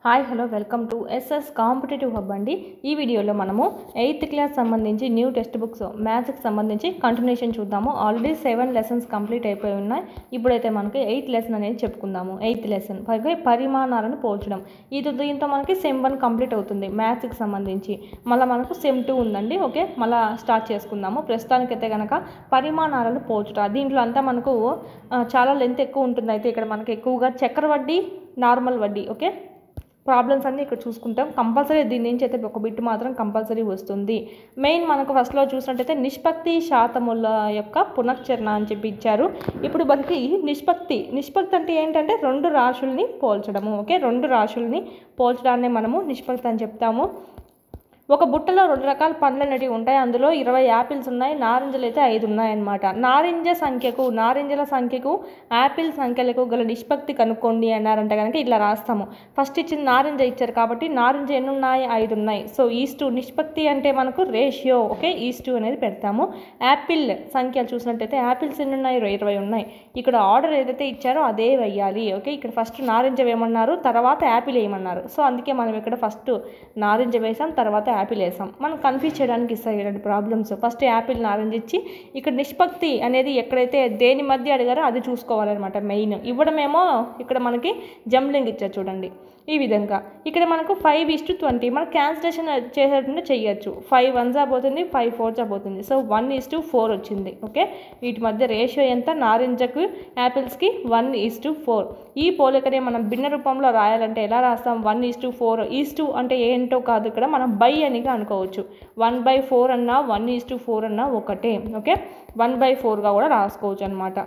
Hi hello welcome to SS competitive hub అండి. ఈ వీడియోలో మనము 8th క్లాస్ సంబంధించి న్యూ టెక్స్ట్ బుక్స్ మ్యాథ్స్కి సంబంధించి కంటిన్యూషన్ చూద్దాము. ఆల్రెడీ 7 లెసన్స్ కంప్లీట్ అయిపోయి ఉన్నాయి. ఇప్పుడైతే మనకి 8th లెసన్ అనేది చెప్పుకుందాము. 8th లెసన్ పరిమాణాలను పోల్చడం. దీంతో మనకి సెమ్ 1 కంప్లీట్ అవుతుంది మ్యాథ్స్కి సంబంధించి. మళ్ళీ మనకు సెమ్ 2 ఉందండి. ఓకే, మళ్ళీ స్టార్ట్ చేసుకుందాము. ప్రస్తుతానికైతే కనుక పరిమాణాలను పోల్చుట. దీంట్లో అంతా మనకు చాలా లెంత్ ఎక్కువ ఉంటుంది. అయితే ఇక్కడ మనకి ఎక్కువగా చక్రవడ్డీ, నార్మల్ వడ్డీ, ఓకే, ప్రాబ్లమ్స్ అన్నీ ఇక్కడ చూసుకుంటాం. కంపల్సరీ దీని నుంచి అయితే ఒక బిట్ మాత్రం కంపల్సరీ వస్తుంది. మెయిన్ మనకు ఫస్ట్లో చూసినట్టయితే నిష్పత్తి శాతముల యొక్క పునశ్చరణ అని చెప్పి ఇచ్చారు. ఇప్పుడు మనకి నిష్పత్తి అంటే ఏంటంటే రెండు రాశుల్ని పోల్చడము. ఓకే, రెండు రాశుల్ని పోల్చడాన్ని మనము నిష్పత్తి అని చెప్తాము. ఒక బుట్టలో 2 రకాల పండ్లు అనేవి ఉంటాయి. అందులో 20 యాపిల్స్ ఉన్నాయి, నారింజలు అయితే 5 ఉన్నాయన్నమాట. నారింజల సంఖ్యకు యాపిల్ సంఖ్యలకు గల నిష్పత్తి కనుక్కోండి అన్నారంటే కనుక ఇట్లా రాస్తాము. ఫస్ట్ ఇచ్చిన నారింజ ఇచ్చారు కాబట్టి నారింజ ఎన్ని ఉన్నాయి? 5 ఉన్నాయి. సో ఈస్టు నిష్పత్తి అంటే మనకు రేషియో. ఓకే, ఈస్టు అనేది పెడతాము. యాపిల్ సంఖ్య చూసినట్టయితే యాపిల్స్ ఎన్ని ఉన్నాయి? 20 ఉన్నాయి. ఇక్కడ ఆర్డర్ ఏదైతే ఇచ్చారో అదే వేయాలి. ఓకే, ఇక్కడ ఫస్ట్ నారింజ వేయమన్నారు, తర్వాత యాపిల్ వేయమన్నారు. సో అందుకే మనం ఇక్కడ ఫస్ట్ నారింజ వేసాం, తర్వాత యాపిల్ వేసాం. మనం కన్ఫ్యూజ్ చేయడానికి ఇస్తాయి ఇలాంటి ప్రాబ్లమ్స్. ఫస్ట్ యాపిల్, నారింజ ఇచ్చి ఇక్కడ నిష్పత్తి అనేది ఎక్కడైతే దేని మధ్య అడిగారో అది చూసుకోవాలన్నమాట. మెయిన్ ఇవ్వడమేమో ఇక్కడ మనకి జంబ్లింగ్ ఇచ్చారు చూడండి ఈ విధంగా. ఇక్కడ మనకు 5:20 మనం క్యాన్సిలేషన్ చేసేటట్టు చేయొచ్చు. 5 1 పోతుంది, 5 4 పోతుంది. సో 1:4 వచ్చింది. ఓకే, వీటి మధ్య రేషియో ఎంత? నారింజకు యాపిల్స్కి 1:4. ఈ పోలికనే మనం భిన్న రూపంలో రాయాలంటే ఎలా రాస్తాం? 1:4. ఈస్టు అంటే ఏంటో కాదు, ఇక్కడ మనం బై అనిగా అనుకోవచ్చు. 1/4 అన్నా 1:4 అన్నా ఒకటే. ఓకే, 1/4గా కూడా రాసుకోవచ్చు అనమాట.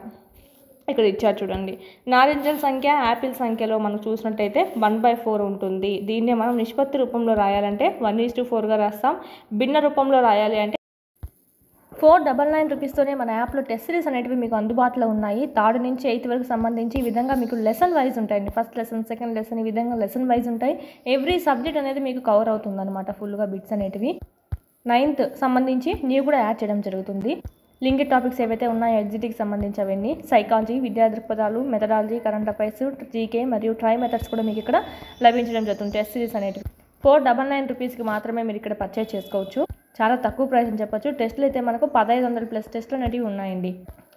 ఇక్కడ ఇచ్చారు చూడండి. నారింజల సంఖ్య యాపిల్ సంఖ్యలో మనం చూసినట్టయితే 1/4 ఉంటుంది. దీన్నే మనం నిష్పత్తి రూపంలో రాయాలంటే 1:4గా రాస్తాం. భిన్న రూపంలో రాయాలి అంటే 499 రూపీస్తోనే మన యాప్లో టెస్ట్ సిరీస్ అనేటివి మీకు అందుబాటులో ఉన్నాయి. 3rd నుంచి 8th వరకు సంబంధించి ఈ విధంగా మీకు లెసన్ వైజ్ ఉంటాయండి. ఫస్ట్ లెసన్, సెకండ్ లెసన్, ఈ విధంగా లెసన్ వైజ్ ఉంటాయి. ఎవ్రీ సబ్జెక్ట్ అనేది మీకు కవర్ అవుతుంది అనమాట ఫుల్గా బిట్స్ అనేటివి. 9th సంబంధించి న్యూ కూడా యాడ్ చేయడం జరుగుతుంది. లింక్ టాపిక్స్ ఏవైతే ఉన్నాయో ఎగ్జిట్కి సంబంధించి అవన్నీ, సైకాలజీ, విద్యా దృక్పథాలు, మెథడాలజీ, కరెంట్ అఫైర్స్, జీకే మరియు ట్రై మెథడ్స్ కూడా మీకు ఇక్కడ లభించడం జరుగుతుంది. టెస్ట్ సిరీస్ అనేటివి 499 రూపీస్కి మాత్రమే మీరు ఇక్కడ పర్చేజ్ చేసుకోవచ్చు. చాలా తక్కువ ప్రైస్ అని చెప్పొచ్చు. టెస్టులు అయితే మనకు 1500+ టెస్టులు అనేవి ఉన్నాయండి.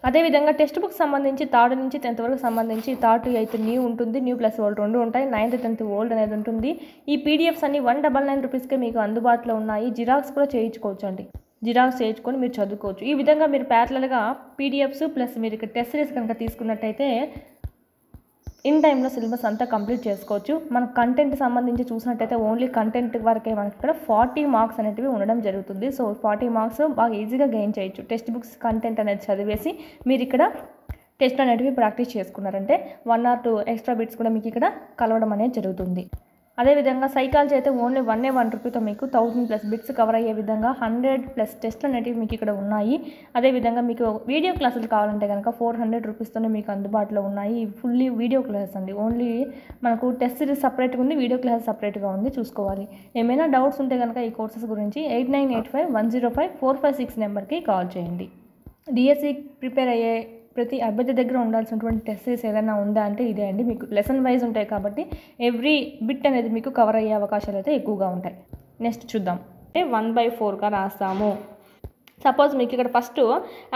అదేవిధంగా టెక్స్ట్ బుక్ సంబంధించి 3rd నుంచి 10th వరకు సంబంధించి 3rd to 8th న్యూ ఉంటుంది, న్యూ ప్లస్ ఓల్డ్ 2 ఉంటాయి. 9th 10th ఓల్డ్ అనేది ఉంటుంది. ఈ పీడిఎఫ్స్ అన్ని 199 రూపీస్కే మీకు అందుబాటులో ఉన్నాయి. జిరాక్స్ కూడా చేయించుకోవచ్చు అండి. జిరాక్స్ చేయించుకొని మీరు చదువుకోవచ్చు. ఈ విధంగా మీరు ప్యారలల్గా పీడిఎఫ్స్ ప్లస్ మీరు ఇక్కడ టెస్ట్ సిరీస్ కనుక తీసుకున్నట్టయితే ఇన్ టైంలో సిలబస్ అంతా కంప్లీట్ చేసుకోవచ్చు. మన కంటెంట్ సంబంధించి చూసినట్టయితే ఓన్లీ కంటెంట్ వరకే మనకి ఇక్కడ 40 మార్క్స్ అనేటివి ఉండడం జరుగుతుంది. సో 40 మార్క్స్ బాగా ఈజీగా గెయిన్ చేయొచ్చు. టెక్స్ట్ బుక్స్ కంటెంట్ అనేది చదివేసి మీరు ఇక్కడ టెస్ట్ అనేటివి ప్రాక్టీస్ చేసుకున్నారంటే 1 or 2 ఎక్స్ట్రా బిట్స్ కూడా మీకు ఇక్కడ కలవడం అనేది జరుగుతుంది. అదేవిధంగా సైకాలజీ అయితే ఓన్లీ 1 రూపీతో మీకు 1000+ బిట్స్ కవర్ అయ్యే విధంగా 100+ టెస్ట్లు అనేటివి మీకు ఇక్కడ ఉన్నాయి. అదేవిధంగా మీకు వీడియో క్లాసులు కావాలంటే కనుక 400 రూపీస్తోనే మీకు అందుబాటులో ఉన్నాయి. ఫుల్లీ వీడియో క్లాసెస్ అండి. ఓన్లీ మనకు టెస్ట్ సిరీస్ సపరేట్గా ఉంది, వీడియో క్లాస్ సపరేట్గా ఉంది, చూసుకోవాలి. ఏమైనా డౌట్స్ ఉంటే కనుక ఈ కోర్సెస్ గురించి 8985105456 నెంబర్కి కాల్ చేయండి. డిఎస్సి ప్రిపేర్ అయ్యే ప్రతి అభ్యర్థి దగ్గర ఉండాల్సినటువంటి టెస్ట్ సిరీస్ ఏదైనా ఉందా అంటే ఇదే అండి. మీకు లెసన్ వైజ్ ఉంటాయి కాబట్టి ఎవ్రీ బిట్ అనేది మీకు కవర్ అయ్యే అవకాశాలు అయితే ఎక్కువగా ఉంటాయి. నెక్స్ట్ చూద్దాం. అంటే 1/4గా రాస్తాము. సపోజ్ మీకు ఇక్కడ ఫస్ట్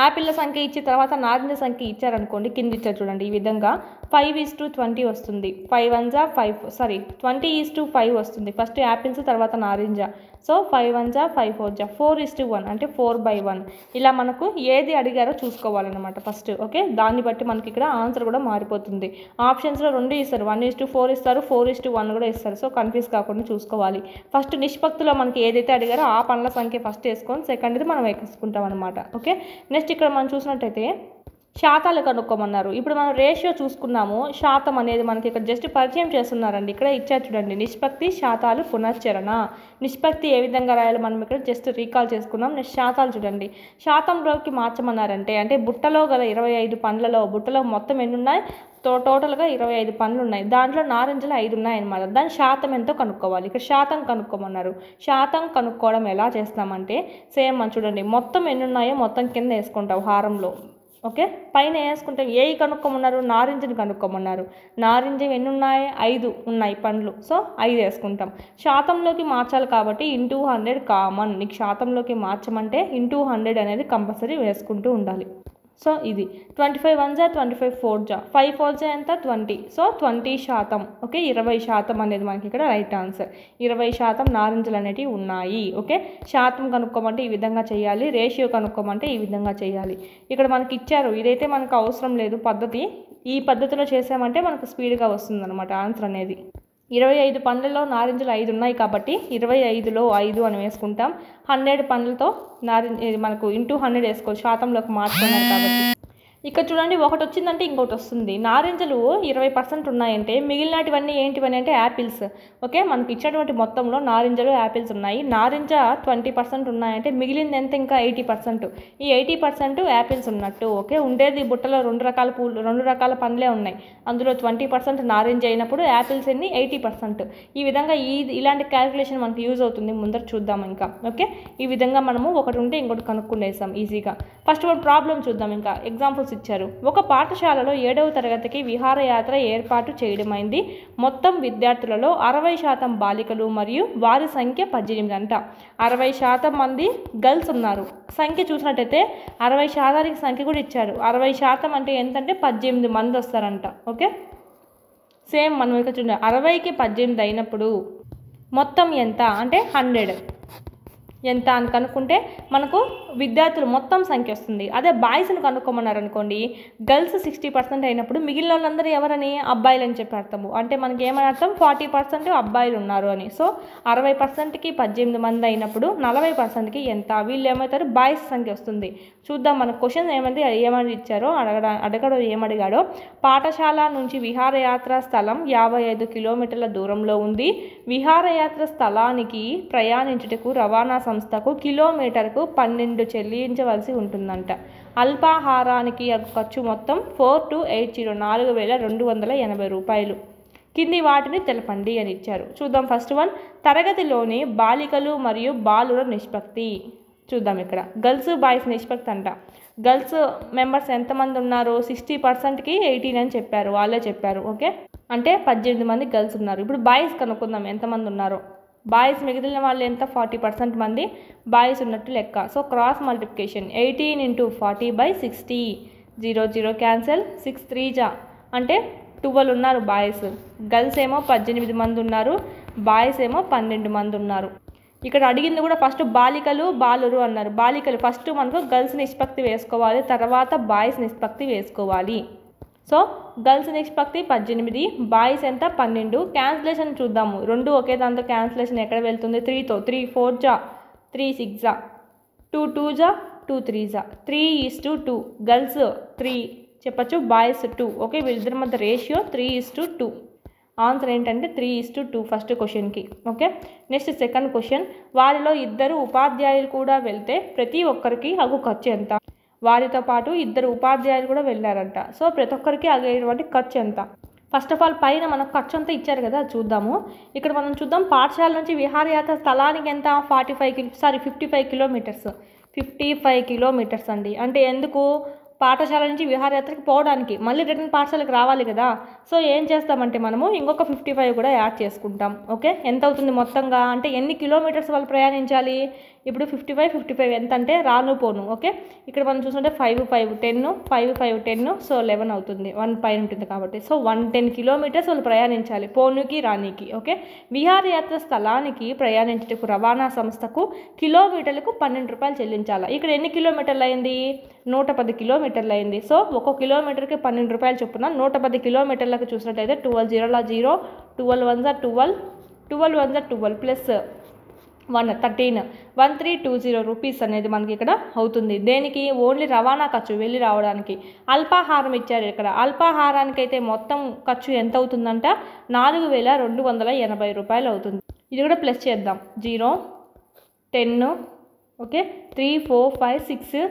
యాపిల్ల సంఖ్య ఇచ్చి తర్వాత నారింజ సంఖ్య ఇచ్చారనుకోండి, కింద ఇచ్చారు చూడండి ఈ విధంగా 5:20 వస్తుంది. 20:5 వస్తుంది. ఫస్ట్ యాపిల్స్ తర్వాత నారింజ. సో 5 1 5 4 4:1 అంటే 4/1. ఇలా మనకు ఏది అడిగారో చూసుకోవాలన్నమాట ఫస్ట్. ఓకే, దాన్ని బట్టి మనకి ఇక్కడ ఆన్సర్ కూడా మారిపోతుంది. ఆప్షన్స్లో 2 ఇస్తారు, 1:4 ఇస్తారు, 4:1 కూడా ఇస్తారు. సో కన్ఫ్యూజ్ కాకుండా చూసుకోవాలి. ఫస్ట్ నిష్పత్తిలో మనకి ఏదైతే అడిగారో ఆ పండ్ల సంఖ్య ఫస్ట్ వేసుకొని సెకండ్ది మనం వేసుకుంటాం అనమాట. ఓకే, నెక్స్ట్ ఇక్కడ మనం చూసినట్టయితే శాతాలు కనుక్కోమన్నారు. ఇప్పుడు మనం రేషియో చూసుకున్నాము. శాతం అనేది మనకి ఇక్కడ జస్ట్ పరిచయం చేస్తున్నారండి. ఇక్కడ ఇచ్చారు చూడండి, నిష్పత్తి, శాతాలు, పునశ్చరణ. నిష్పత్తి ఏ విధంగా రాయాలి మనం ఇక్కడ జస్ట్ రీకాల్ చేసుకున్నాం. నెక్స్ట్ శాతాలు చూడండి, శాతంలోకి మార్చమన్నారంటే అంటే బుట్టలో గల 25 పండ్లలో బుట్టలో మొత్తం ఎన్ని ఉన్నాయి? టోటల్గా 25 పండ్లు ఉన్నాయి. దాంట్లో నారింజలు 5 ఉన్నాయన్నమాట. దాని శాతం ఎంతో కనుక్కోవాలి. ఇక్కడ శాతం కనుక్కోమన్నారు. శాతం కనుక్కోవడం ఎలా చేస్తామంటే సేమ్ అని చూడండి, మొత్తం ఎన్ని ఉన్నాయో మొత్తం కింద వేసుకుంటాం హారంలో. ఓకే, పైన వేసుకుంటాం. ఏ కనుక్కోమన్నారు, నారింజని కనుక్కోమన్నారు. నారింజ ఎన్ని ఉన్నాయి, 5 ఉన్నాయి పండ్లు. సో 5 వేసుకుంటాం. శాతంలోకి మార్చాలి కాబట్టి ఇంటూ 100 కామన్. నీకు శాతంలోకి మార్చమంటే ఇంటూ 100 అనేది కంపల్సరీ వేసుకుంటూ ఉండాలి. సో ఇది 25 1 జా 25 4 జా 5 4 జా ఎంత 20. సో 20%. ఓకే, 20% అనేది మనకి ఇక్కడ రైట్ ఆన్సర్. 20% నారింజలు అనేటివి ఉన్నాయి. ఓకే, శాతం కనుక్కోమంటే ఈ విధంగా చేయాలి, రేషియో కనుక్కోమంటే ఈ విధంగా చేయాలి. ఇక్కడ మనకి ఇచ్చారు, ఇదైతే మనకు అవసరం లేదు పద్ధతి. ఈ పద్ధతిలో చేసామంటే మనకు స్పీడ్గా వస్తుందన్నమాట ఆన్సర్ అనేది. 25 పండ్లలో నారింజలు 5 ఉన్నాయి కాబట్టి 25లో 5 అని వేసుకుంటాం. 100 పండ్లతో మనకు ఇంటూ 100 వేసుకోవచ్చు, శాతంలోకి మార్చుకున్నారు కాబట్టి. ఇక్కడ చూడండి, ఒకటి వచ్చిందంటే ఇంకోటి వస్తుంది. నారింజలు 20% ఉన్నాయంటే మిగిలినటివన్నీ ఏంటివని అంటే యాపిల్స్. ఓకే, మనకి ఇచ్చినటువంటి మొత్తంలో నారింజలు యాపిల్స్ ఉన్నాయి. నారింజ 20% ఉన్నాయంటే మిగిలింది ఎంత, ఇంకా 80%. ఈ 80% యాపిల్స్ ఉన్నట్టు. ఓకే, ఉండేది బుట్టలో 2 రకాల పూలు, 2 రకాల పండ్లే ఉన్నాయి. అందులో 20% నారింజ అయినప్పుడు యాపిల్స్ ఎన్ని 80%. ఈ విధంగా ఇలాంటి క్యాలిక్యులేషన్ మనకు యూజ్ అవుతుంది. ముందర చూద్దాం ఇంకా. ఓకే, ఈ విధంగా మనము ఒకటి ఉంటే ఇంకోటి కనుక్కునేసాం ఈజీగా. ఫస్ట్ వన్ ప్రాబ్లం చూద్దాం. ఇంకా ఎగ్జాంపుల్స్ ఇచ్చారు. ఒక పాఠశాలలో 7వ తరగతికి విహారయాత్ర ఏర్పాటు చేయడమైంది. మొత్తం విద్యార్థులలో 60% బాలికలు మరియు వారి సంఖ్య 18 అంట. 60% మంది గర్ల్స్ ఉన్నారు. సంఖ్య చూసినట్టయితే 60%కి సంఖ్య కూడా ఇచ్చారు. 60% అంటే ఎంతంటే 18 మంది వస్తారంట. ఓకే, సేమ్ మనం ఇక్కడ చూడండి, 60కి 18 అయినప్పుడు మొత్తం ఎంత అంటే 100 ఎంత అని కనుక్కుంటే మనకు విద్యార్థులు మొత్తం సంఖ్య వస్తుంది. అదే బాయ్స్ని కనుక్కోమన్నారు అనుకోండి, గర్ల్స్ 60% అయినప్పుడు మిగిలిన వాళ్ళందరూ ఎవరని, అబ్బాయిలు అని చెప్పి అర్థము. అంటే మనకి ఏమని అర్థం, 40% అబ్బాయిలు ఉన్నారు అని. సో 60%కి 18 మంది అయినప్పుడు 40%కి ఎంత, వీళ్ళు ఏమవుతారు, బాయ్స్ సంఖ్య వస్తుంది. చూద్దాం మన క్వశ్చన్ ఏమని ఇచ్చారో అడగడం ఏమడిగాడో. పాఠశాల నుంచి విహారయాత్ర స్థలం 55 కిలోమీటర్ల దూరంలో ఉంది. విహారయాత్ర స్థలానికి ప్రయాణించుటకు రవాణా సంస్థకు కిలోమీటర్కు 12 చెల్లించవలసి ఉంటుందంట. అల్పాహారానికి ఖర్చు మొత్తం 4280 4280 రూపాయలు. కింది వాటిని తెలపండి అని ఇచ్చారు. చూద్దాం. ఫస్ట్ వన్, తరగతిలోని బాలికలు మరియు బాలుర నిష్పత్తి. చూద్దాం. ఇక్కడ గర్ల్స్ బాయ్స్ నిష్పత్తి అంట. గర్ల్స్ మెంబర్స్ ఎంతమంది ఉన్నారు, 60%కి 18 అని చెప్పారు, వాళ్ళే చెప్పారు. ఓకే, అంటే 18 మంది గర్ల్స్ ఉన్నారు. ఇప్పుడు బాయ్స్ కనుక్కుందాం ఎంతమంది ఉన్నారో. బాయ్స్ మిగిలిన వాళ్ళు ఎంత, 40% మంది బాయ్స్ ఉన్నట్టు లెక్క. So cross multiplication 18 × 40/60. 0 0 క్యాన్సల్. 6 3 జా అంటే 12 ఉన్నారు బాయ్స్. గర్ల్స్ ఏమో 18 మంది ఉన్నారు, బాయ్స్ ఏమో 12 మంది ఉన్నారు. ఇక్కడ అడిగింది కూడా ఫస్ట్ బాలికలు బాలురు అన్నారు. బాలికలు ఫస్ట్ మనకు గర్ల్స్ నిష్పత్తి వేసుకోవాలి, తర్వాత బాయ్స్ నిష్పత్తి వేసుకోవాలి. సో గర్ల్స్ నిష్పత్తి 18, బాయ్స్ ఎంత 12. క్యాన్సిలేషన్ చూద్దాము. రెండు ఒకే దాంతో క్యాన్సిలేషన్ ఎక్కడ వెళ్తుంది, 3తో. 3 4 జా 3 6 జా 2 2 జా 2 3 జా 3:2. గర్ల్స్ 3 చెప్పచ్చు, బాయ్స్ 2. ఓకే, వీళ్ళిద్దరి మధ్య రేషియో 3:2. ఆన్సర్ ఏంటంటే 3:2 ఫస్ట్ క్వశ్చన్కి. Okay, next second question. వారిలో 2 ఉపాధ్యాయులు కూడా వెళ్తే ప్రతి ఒక్కరికి అగు ఖర్చు ఎంత. వారితో పాటు 2 ఉపాధ్యాయులు కూడా వెళ్ళారంట. సో ప్రతి ఒక్కరికి అయ్యేటువంటి ఖర్చు ఎంత. ఫస్ట్ ఆఫ్ ఆల్ పైన మనకు ఖర్చు అంతా ఇచ్చారు కదా, చూద్దాము. ఇక్కడ మనం చూద్దాం. పాఠశాల నుంచి విహారయాత్ర స్థలానికి ఎంత, 55 కిలోమీటర్స్. 55 కిలోమీటర్స్ అండి. అంటే ఎందుకు, పాఠశాల నుంచి విహారయాత్రకి పోవడానికి, మళ్ళీ రిటర్న్ పాఠశాలకు రావాలి కదా. సో ఏం చేస్తామంటే మనము ఇంకొక 55 కూడా యాడ్ చేసుకుంటాం. ఓకే, ఎంత అవుతుంది మొత్తంగా అంటే ఎన్ని కిలోమీటర్స్ వాళ్ళు ప్రయాణించాలి. ఇప్పుడు 55 ఎంత అంటే రాను పోను. ఓకే, ఇక్కడ మనం చూసుకుంటే 5 5 10 5 5 10 సో 11 అవుతుంది, 1 పైన ఉంటుంది కాబట్టి. సో 110 కిలోమీటర్స్ వాళ్ళు ప్రయాణించాలి పోనుకి రానికి. ఓకే, విహారయాత్ర స్థలానికి ప్రయాణించేటకు రవాణా సంస్థకు కిలోమీటర్లకు 12 రూపాయలు చెల్లించాలి. ఇక్కడ ఎన్ని కిలోమీటర్లు అయింది, 110 కిలోమీటర్లు అయింది. సో ఒక కిలోమీటర్కి 12 రూపాయలు చొప్పున 110 కిలోమీటర్లకు చూసినట్టయితే 12 0 0 12 1 12 12 1 12 ప్లస్ 1 13 1320 రూపీస్ అనేది మనకి ఇక్కడ అవుతుంది. దేనికి, ఓన్లీ రవాణా ఖర్చు వెళ్ళి రావడానికి. అల్పాహారం ఇచ్చారు ఇక్కడ. అల్పాహారానికి అయితే మొత్తం ఖర్చు ఎంత అవుతుందంట, 4280 రూపాయలు అవుతుంది. ఇది కూడా ప్లస్ చేద్దాం. 0 10 ఓకే 3 4 5 6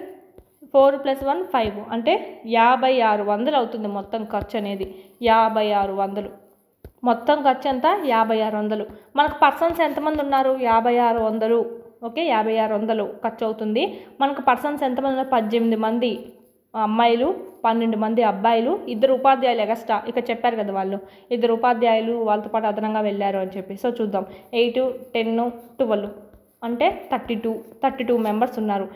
4 + 1 5 అంటే 5600 అవుతుంది మొత్తం ఖర్చు అనేది. 5600 మొత్తం ఖర్చు ఎంత, 5600. మనకు పర్సన్స్ ఎంతమంది ఉన్నారు, 5600. ఓకే, 5600 ఖర్చు అవుతుంది. మనకు పర్సన్స్ ఎంతమంది ఉన్నారు, 18 మంది. అమ్మాయిలు, 12 మంది అబ్బాయిలు, 2 ఉపాధ్యాయులు ఎగస్ట్రా ఇక్కడ చెప్పారు కదా వాళ్ళు, 2 ఉపాధ్యాయులు వాళ్ళతో పాటు అదనంగా వెళ్ళారు అని చెప్పి. సో చూద్దాం, 8, 10, 12 అంటే 32 మెంబర్స్ ఉన్నారు.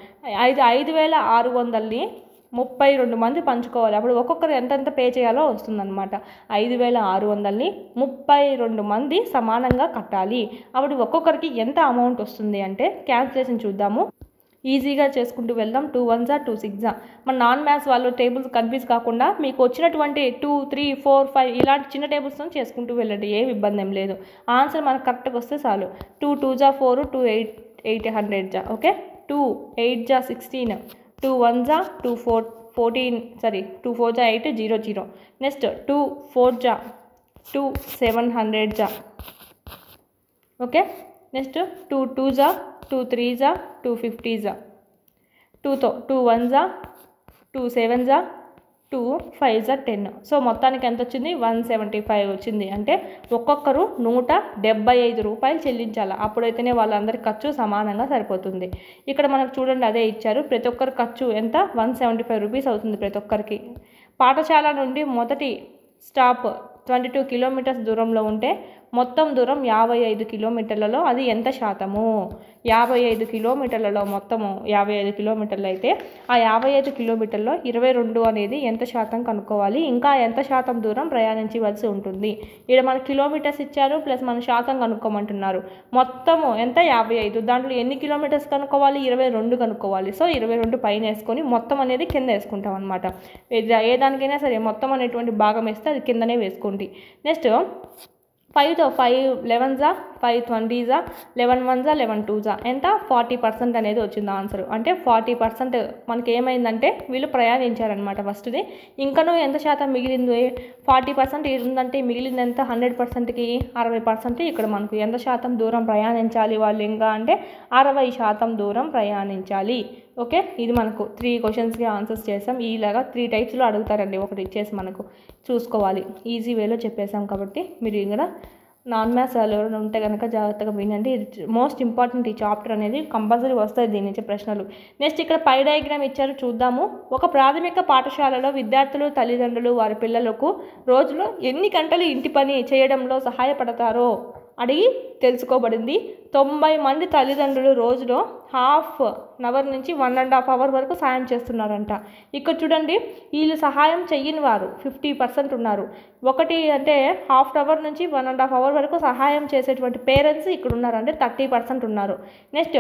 5,600ని 32 మంది పంచుకోవాలి. అప్పుడు ఒక్కొక్కరు ఎంతెంత పే చేయాలో వస్తుందన్నమాట. 5,600ని 32 మంది సమానంగా కట్టాలి. అప్పుడు ఒక్కొక్కరికి ఎంత అమౌంట్ వస్తుంది అంటే క్యాల్కులేషన్ చూద్దాము. ఈజీగా చేసుకుంటూ వెళ్దాం. 2 1s 2 6 మన నాన్ మ్యాథ్స్ వాళ్ళు టేబుల్స్ కన్ఫ్యూజ్ కాకుండా మీకు వచ్చినటువంటి 2 3 4 5 ఇలాంటి చిన్న టేబుల్స్తో చేసుకుంటూ వెళ్ళండి, ఏం ఇబ్బంది ఏం లేదు. ఆన్సర్ మనకు కరెక్ట్గా వస్తే చాలు. 2 2s 4, 2 8 100 okay. 2 8s 16, 2 1s 2 4 14 2 4s 8 0 0. Next 2 4s 2 700 okay. Next 2 2s 2 3s 2 50s, 2 1s 2 7s 2 5s 10. So మొత్తానికి ఎంత వచ్చింది? 175 వచ్చింది. అంటే ఒక్కొక్కరు 175 రూపాయలు చెల్లించాలి. అప్పుడైతేనే వాళ్ళందరి ఖర్చు సమానంగా సరిపోతుంది. ఇక్కడ మనకు చూడండి అదే ఇచ్చారు. ప్రతి ఒక్కరి ఖర్చు ఎంత? 175 రూపీస్ అవుతుంది ప్రతి ఒక్కరికి. పాఠశాల నుండి మొదటి స్టాప్ 22 కిలోమీటర్స్ దూరంలో ఉంటే మొత్తం దూరం 55 కిలోమీటర్లలో అది ఎంత శాతము? 55 కిలోమీటర్లలో మొత్తము 55 కిలోమీటర్లు అయితే ఆ 55 కిలోమీటర్లో 22 అనేది ఎంత శాతం కనుక్కోవాలి. ఇంకా ఎంత శాతం దూరం ప్రయాణించవలసి ఉంటుంది. ఇక్కడ మన కిలోమీటర్స్ ఇచ్చారు ప్లస్ మన శాతం కనుక్కోమంటున్నారు. మొత్తము ఎంత? 55. దాంట్లో ఎన్ని కిలోమీటర్స్ కనుక్కోవాలి? 22 కనుక్కోవాలి. సో 22 పైన వేసుకొని మొత్తం అనేది కింద వేసుకుంటాం అనమాట. ఏ దానికైనా సరే మొత్తం అనేటువంటి భాగం వేస్తే అది కిందనే వేసుకోండి. Next 5తో 5 11s 5 20s 11 1s 11 2s ఎంత? 40% అనేది వచ్చింది ఆన్సర్. అంటే 40% మనకి ఏమైందంటే వీళ్ళు ప్రయాణించారనమాట ఫస్ట్ది. ఇంకనూ ఎంత శాతం మిగిలింది? 40% ఉందంటే మిగిలింది ఎంత? 100%కి 60%. ఇక్కడ మనకు ఎంత శాతం దూరం ప్రయాణించాలి వాళ్ళు ఇంకా అంటే 60% దూరం ప్రయాణించాలి. ఓకే. ఇది మనకు 3 క్వశ్చన్స్కి ఆన్సర్స్ చేసాం. ఇలాగా 3 టైప్స్లో అడుగుతారండి. ఒకటి ఇచ్చేసి మనకు చూసుకోవాలి. ఈజీ వేలో చెప్పేసాం కాబట్టి మీరు ఇక్కడ నాన్ మ్యాథ్స్ ఎవరైనా ఉంటే కనుక జాగ్రత్తగా వినండి. మోస్ట్ ఇంపార్టెంట్ ఈ చాప్టర్ అనేది కంపల్సరీ వస్తాయి దీని నుంచి ప్రశ్నలు. నెక్స్ట్ ఇక్కడ పై డయాగ్రామ్ ఇచ్చారు చూద్దాము. ఒక ప్రాథమిక పాఠశాలలో విద్యార్థులు తల్లిదండ్రులు వారి పిల్లలకు రోజులో ఎన్ని గంటలు ఇంటి పని చేయడంలో సహాయపడతారో అడిగి తెలుసుకోబడింది. 90 మంది తల్లిదండ్రులు రోజులో ½ అవర్ నుంచి 1.5 అవర్ వరకు సాయం చేస్తున్నారంట. ఇక్కడ చూడండి వీళ్ళు సహాయం చెయ్యని వారు 50% ఉన్నారు. ఒకటి అంటే ½ అవర్ నుంచి 1.5 అవర్ వరకు సహాయం చేసేటువంటి పేరెంట్స్ ఇక్కడ ఉన్నారు, అంటే 30% ఉన్నారు. నెక్స్ట్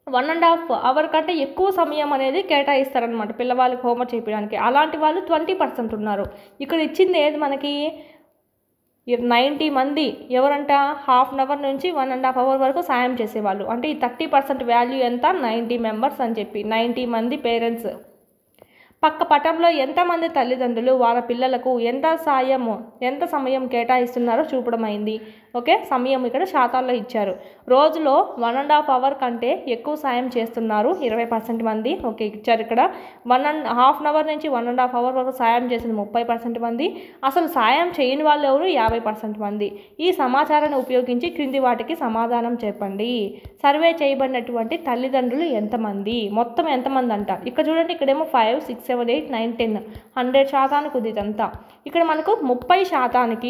1.5 అవర్ కంటే ఎక్కువ సమయం అనేది కేటాయిస్తారనమాట పిల్లవాళ్ళకి హోంవర్క్ చేయడానికి. అలాంటి వాళ్ళు 20% ఉన్నారు. ఇక్కడ ఇచ్చింది ఏది మనకి? 90 మంది ఎవరంట? ½ అవర్ నుంచి 1.5 అవర్ వరకు సాయం చేసేవాళ్ళు. అంటే ఈ 30% వాల్యూ ఎంత? 90 మెంబర్స్ అని చెప్పి 90 మంది పేరెంట్స్. పక్క పటంలో ఎంతమంది తల్లిదండ్రులు వాళ్ళ పిల్లలకు ఎంత సమయం కేటాయిస్తున్నారో చూపడమైంది. ఓకే. సమయం ఇక్కడ శాతాల్లో ఇచ్చారు. రోజులో 1.5 అవర్ కంటే ఎక్కువ సాయం చేస్తున్నారు 20% మంది. ఓకే ఇచ్చారు ఇక్కడ. ½ అవర్ నుంచి 1.5 అవర్ వరకు సాయం చేసింది 30% మంది. అసలు సాయం చేయని వాళ్ళు ఎవరు? 50% మంది. ఈ సమాచారాన్ని ఉపయోగించి క్రింది వాటికి సమాధానం చెప్పండి. సర్వే చేయబడినటువంటి తల్లిదండ్రులు ఎంతమంది? మొత్తం ఎంతమంది అంట? ఇక్కడ చూడండి ఇక్కడేమో 5 6 7 8 9 10 100% ఉంది ఇదంతా. ఇక్కడ మనకు 30%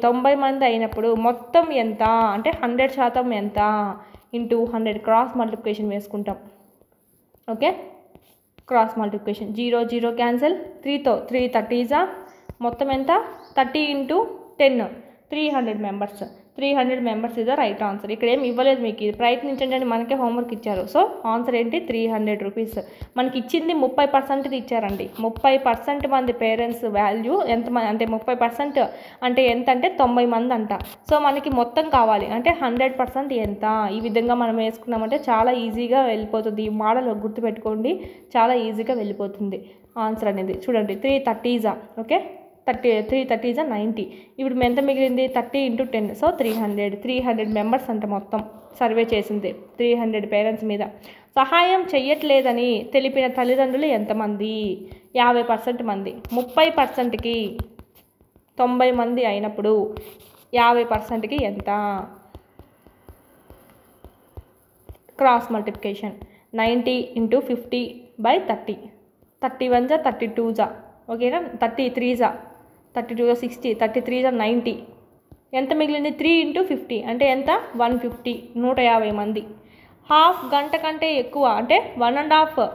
90 మంది అయినప్పుడు మొత్తం ఎంత అంటే 100% ఎంత ఇంటూ 100 క్రాస్ మల్టిప్లికేషన్ వేసుకుంటాం. ఓకే. Cross multiplication 0 0 cancel. 3తో 3 30s మొత్తం ఎంత? 30 × 10 300 members. 300 members is the right answer. ఇక్కడ ఏమి ఇవ్వలేదు మీకు, ఇది ప్రయత్నించండి అని మనకే హోంవర్క్ ఇచ్చారు. సో ఆన్సర్ ఏంటి? 300 రూపీస్. మనకి ఇచ్చింది 30% ఇచ్చారండి. 30% మంది పేరెంట్స్ వాల్యూ ఎంతమంది అంటే 30% అంటే ఎంత అంటే 90 మంది అంట. సో మనకి మొత్తం కావాలి అంటే 100% ఎంత? ఈ విధంగా మనం వేసుకున్నామంటే చాలా ఈజీగా వెళ్ళిపోతుంది. ఈ మోడల్ గుర్తుపెట్టుకోండి, చాలా ఈజీగా వెళ్ళిపోతుంది ఆన్సర్ అనేది. చూడండి 3 30s ఓకే. 3 30s 90. ఇప్పుడు ఎంత మిగిలింది? 30 × 10 సో 300 మెంబర్స్ అంట మొత్తం సర్వే చేసింది 300 పేరెంట్స్ మీద. సహాయం చెయ్యట్లేదని తెలిపిన తల్లిదండ్రులు ఎంతమంది? 50% మంది. 30%కి 90 మంది అయినప్పుడు 50%కి ఎంత? Cross multiplication 90 × 50 by 30. 31 జా 32 జా ఓకేనా, 33 జా 32 జా 60, 33 జా 90. ఎంత మిగిలింది? 3 × 50 అంటే ఎంత? 150, 150 మంది. హాఫ్ గంట కంటే ఎక్కువ అంటే 1.5